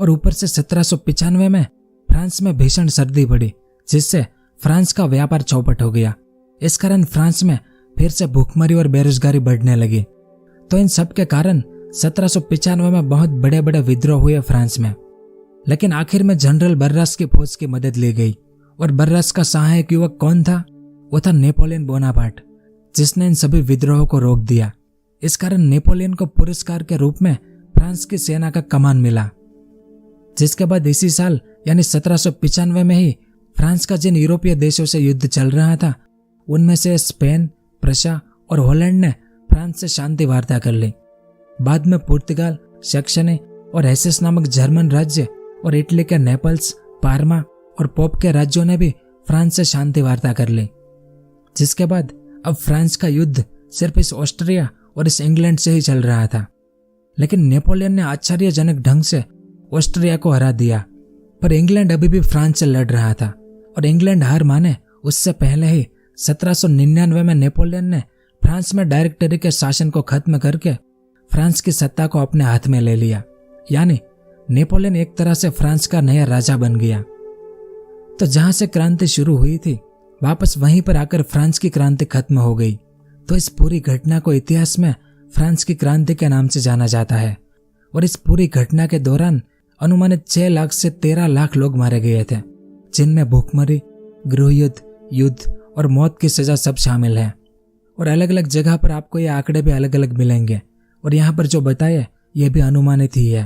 A: और ऊपर से 1795 में फ्रांस में भीषण सर्दी पड़ी, जिससे फ्रांस का व्यापार चौपट हो गया। इस कारण फ्रांस में फिर से भूखमरी और बेरोजगारी बढ़ने लगी। तो इन सब के कारण 1795 में बहुत बड़े बड़े विद्रोह हुए फ्रांस में। लेकिन आखिर में जनरल बर्रास की फौज की मदद ली गई, और बर्रास का सहायक युवक कौन था? वो था नेपोलियन बोनापार्ट, जिसने इन सभी विद्रोहों को रोक दिया। इस कारण नेपोलियन को पुरस्कार के रूप में फ्रांस की सेना का कमान मिला, जिसके बाद इसी साल यानी 1795 में ही फ्रांस का जिन यूरोपीय देशों से युद्ध चल रहा था, उनमें से स्पेन, प्रशा और हॉलैंड ने फ्रांस से शांति वार्ता कर ली। बाद में पुर्तगाल, सैक्सनी और हेसेस नामक जर्मन राज्य और इटली के नेपल्स, पार्मा और पोप के राज्यों ने भी फ्रांस से शांति वार्ता कर ली। जिसके बाद अब फ्रांस का युद्ध सिर्फ इस ऑस्ट्रिया और इस इंग्लैंड से ही चल रहा था। लेकिन नेपोलियन ने आश्चर्यजनक ढंग से ऑस्ट्रिया को हरा दिया, पर इंग्लैंड अभी भी फ्रांस से लड़ रहा था। और इंग्लैंड हार माने उससे पहले ही 1799 में नेपोलियन ने फ्रांस में डायरेक्टरी के शासन को खत्म करके फ्रांस की सत्ता को अपने हाथ में ले लिया। यानी नेपोलियन एक तरह से फ्रांस का नया राजा बन गया। तो जहां से क्रांति शुरू हुई थी, वापस वहीं पर आकर फ्रांस की क्रांति खत्म हो गई। तो इस पूरी घटना को इतिहास में फ्रांस की क्रांति के नाम से जाना जाता है। और इस पूरी घटना के दौरान अनुमानित 6 लाख से 13 लाख लोग मारे गए थे, जिनमें भूखमरी, गृहयुद्ध, युद्ध और मौत की सजा सब शामिल है। और अलग अलग जगह पर आपको ये आंकड़े भी अलग अलग मिलेंगे, और यहाँ पर जो बताए ये भी अनुमानित ही है।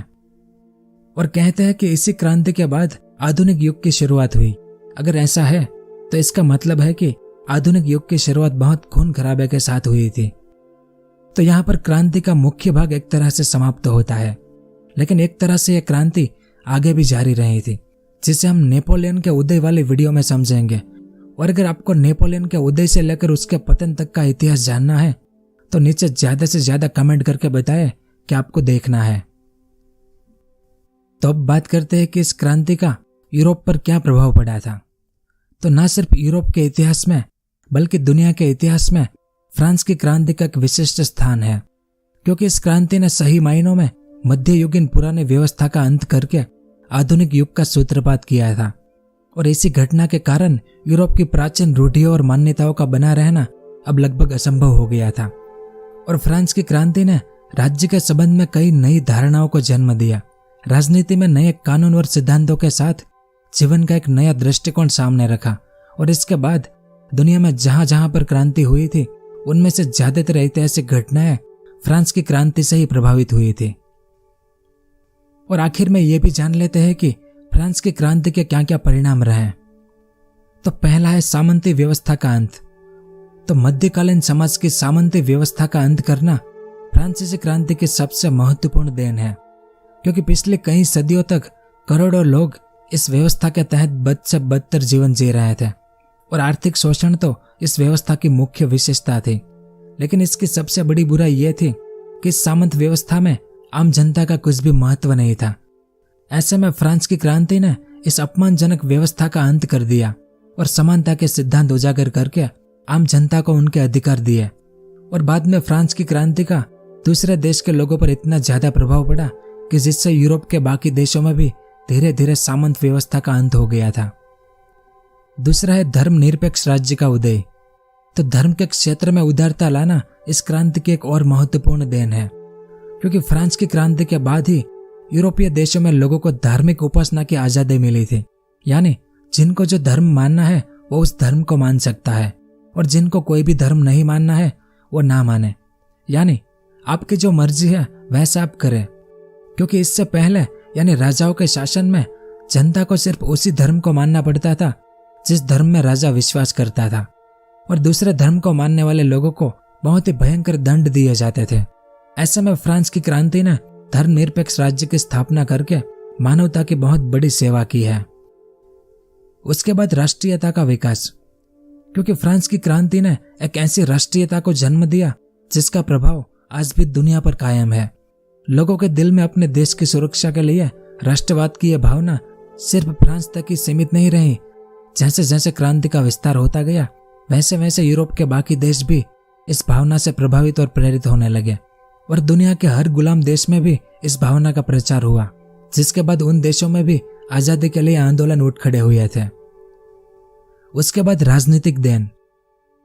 A: और कहते हैं कि इसी क्रांति के बाद आधुनिक युग की शुरुआत हुई। अगर ऐसा है तो इसका मतलब है कि आधुनिक युग की शुरुआत बहुत खून खराबे के साथ हुई थी। तो यहाँ पर क्रांति का मुख्य भाग एक तरह से समाप्त होता है, लेकिन एक तरह से यह क्रांति आगे भी जारी रही थी, जिसे हम नेपोलियन के उदय वाली वीडियो में समझेंगे। और अगर आपको नेपोलियन के उदय से लेकर उसके पतन तक का इतिहास जानना है तो नीचे ज्यादा से ज्यादा कमेंट करके बताएं कि आपको देखना है। तो अब बात करते हैं कि इस क्रांति का यूरोप पर क्या प्रभाव पड़ा था। तो न सिर्फ यूरोप के इतिहास में बल्कि दुनिया के इतिहास में फ्रांस की क्रांति का एक विशिष्ट स्थान है, क्योंकि इस क्रांति ने सही मायनों में मध्ययुगीन पुरानी व्यवस्था का अंत करके आधुनिक युग का सूत्रपात किया था। और इसी घटना के कारण यूरोप की प्राचीन रूढ़ियों और मान्यताओं का बना रहना अब लगभग असंभव हो गया था। और फ्रांस की क्रांति ने राज्य के संबंध में कई नई धारणाओं को जन्म दिया। राजनीति में नए कानून और सिद्धांतों के साथ जीवन का एक नया दृष्टिकोण सामने रखा। और इसके बाद दुनिया में जहां जहां पर क्रांति हुई थी, उनमें से ज्यादातर ऐतिहासिक घटनाएं फ्रांस की क्रांति से ही प्रभावित हुई थी। और आखिर में ये भी जान लेते हैं कि फ्रांस की क्रांति के क्या क्या परिणाम रहे। तो पहला है सामंती व्यवस्था का अंत। तो मध्यकालीन समाज की सामंती व्यवस्था का अंत करना फ्रांसीसी क्रांति की सबसे महत्वपूर्ण देन है, क्योंकि पिछले कई सदियों तक करोड़ों लोग इस व्यवस्था के तहत बद से बदतर जीवन जी रहे थे। और आर्थिक शोषण तो इस व्यवस्था की मुख्य विशेषता थी। लेकिन इसकी सबसे बड़ी बुराई यह थी कि इस सामंत व्यवस्था में आम जनता का कुछ भी महत्व नहीं था। ऐसे में फ्रांस की क्रांति ने इस अपमानजनक व्यवस्था का अंत कर दिया और समानता के सिद्धांत उजागर करके आम जनता को उनके अधिकार दिए। और बाद में फ्रांस की क्रांति का दूसरे देश के लोगों पर इतना ज्यादा प्रभाव पड़ा कि जिससे यूरोप के बाकी देशों में भी धीरे धीरे सामंत व्यवस्था का अंत हो गया था। दूसरा है धर्मनिरपेक्ष राज्य का उदय। तो धर्म के क्षेत्र में उदारता लाना इस क्रांति की एक और महत्वपूर्ण देन है, क्योंकि फ्रांस की क्रांति के बाद ही यूरोपीय देशों में लोगों को धार्मिक उपासना की आजादी मिली थी। यानी जिनको जो धर्म मानना है वो उस धर्म को मान सकता है, और जिनको कोई भी धर्म नहीं मानना है वो ना माने। यानी आपकी जो मर्जी है वैसा आप करें, क्योंकि इससे पहले यानी राजाओं के शासन में जनता को सिर्फ उसी धर्म को मानना पड़ता था जिस धर्म में राजा विश्वास करता था, और दूसरे धर्म को मानने वाले लोगों को बहुत ही भयंकर दंड दिए जाते थे। ऐसे में फ्रांस की क्रांति ने धर्मनिरपेक्ष राज्य की स्थापना करके मानवता की बहुत बड़ी सेवा की है। उसके बाद राष्ट्रीयता का विकास, क्योंकि फ्रांस की क्रांति ने एक ऐसी राष्ट्रीयता को जन्म दिया जिसका प्रभाव आज भी दुनिया पर कायम है। लोगों के दिल में अपने देश की सुरक्षा के लिए राष्ट्रवाद की यह भावना सिर्फ फ्रांस तक ही सीमित नहीं रही, जैसे जैसे क्रांति का विस्तार होता गया वैसे वैसे यूरोप के बाकी देश भी इस भावना से प्रभावित और प्रेरित होने लगे और दुनिया के हर गुलाम देश में भी इस भावना का प्रचार हुआ, जिसके बाद उन देशों में भी आजादी के लिए आंदोलन उठ खड़े हुए थे। उसके बाद राजनीतिक देन।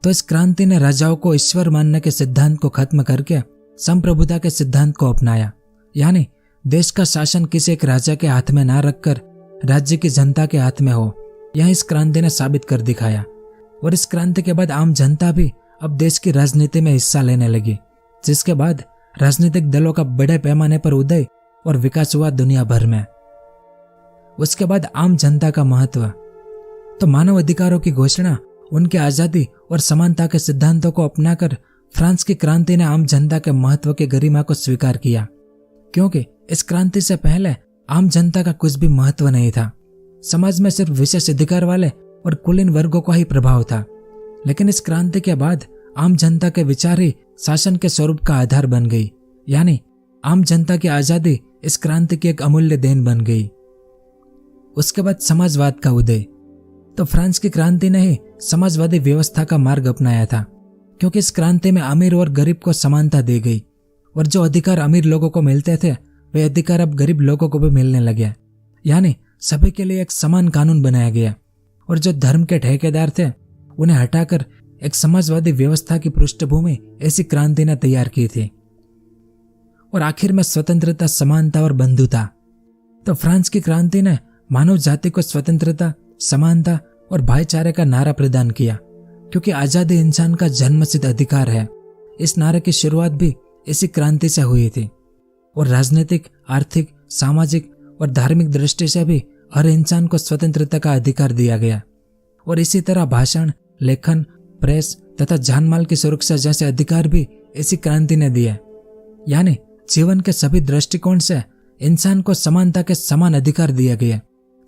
A: तो इस क्रांति ने राजाओं को ईश्वर मानने के सिद्धांत को खत्म करके संप्रभुता के सिद्धांत को अपनाया, यानी देश का शासन किसी एक राजा के हाथ में ना रखकर राज्य की जनता के हाथ में हो, यह इस क्रांति ने साबित कर दिखाया। और इस क्रांति के बाद आम जनता भी अब देश की राजनीति में हिस्सा लेने लगी, जिसके बाद राजनीतिक दलों का बड़े पैमाने पर उदय और विकास हुआ दुनिया भर में। उसके बाद आम जनता का महत्व। तो मानव अधिकारों की घोषणा, उनकी आजादी और समानता के सिद्धांतों को अपनाकर फ्रांस की क्रांति ने आम जनता के महत्व की गरिमा को स्वीकार किया, क्योंकि इस क्रांति से पहले आम जनता का कुछ भी महत्व नहीं था। समाज में सिर्फ विशेष अधिकार वाले और कुलीन वर्गों का ही प्रभाव था। लेकिन इस क्रांति के बाद आम जनता के विचार ही शासन के स्वरूप का आधार बन गई, यानी आम जनता की आजादी इस क्रांति की एक अमूल्य देन बन गई। उसके बाद समाजवाद का उदय। तो फ्रांस की क्रांति ने ही समाजवादी व्यवस्था का मार्ग अपनाया था, क्योंकि इस क्रांति में अमीर और गरीब को समानता दी गई और जो अधिकार अमीर लोगों को मिलते थे वे अधिकार अब गरीब लोगों को भी मिलने लगे, यानी सभी के लिए एक समान कानून बनाया गया। और जो धर्म के ठेकेदार थे उन्हें हटाकर एक समाजवादी व्यवस्था की पृष्ठभूमि ऐसी क्रांति ने तैयार की थी। और आखिर में स्वतंत्रता, समानता और बंधुता। तो फ्रांस की क्रांति ने मानव जाति को स्वतंत्रता, समानता और भाईचारे का नारा प्रदान किया, क्योंकि आजादी इंसान का जन्मसिद्ध अधिकार है। इस नारे की शुरुआत भी इसी क्रांति से हुई थी और राजनीतिक, आर्थिक, सामाजिक और धार्मिक दृष्टि से भी हर इंसान को स्वतंत्रता का अधिकार दिया गया। और इसी तरह भाषण, लेखन, प्रेस तथा जानमाल की सुरक्षा जैसे अधिकार भी इसी क्रांति ने दिए, यानी जीवन के सभी दृष्टिकोण से इंसान को समानता के समान अधिकार दिए गए,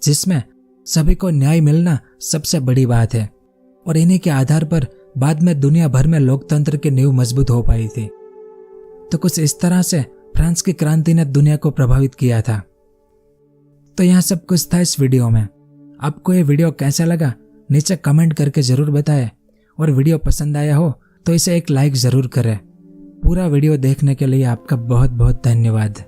A: जिसमें सभी को न्याय मिलना सबसे बड़ी बात है। और इन्हीं के आधार पर बाद में दुनिया भर में लोकतंत्र की नींव मजबूत हो पाई थी। तो कुछ इस तरह से फ्रांस की क्रांति ने दुनिया को प्रभावित किया था। तो यह सब कुछ था इस वीडियो में। आपको ये वीडियो कैसा लगा नीचे कमेंट करके जरूर बताएं, और वीडियो पसंद आया हो तो इसे एक लाइक जरूर करें। पूरा वीडियो देखने के लिए आपका बहुत बहुत धन्यवाद।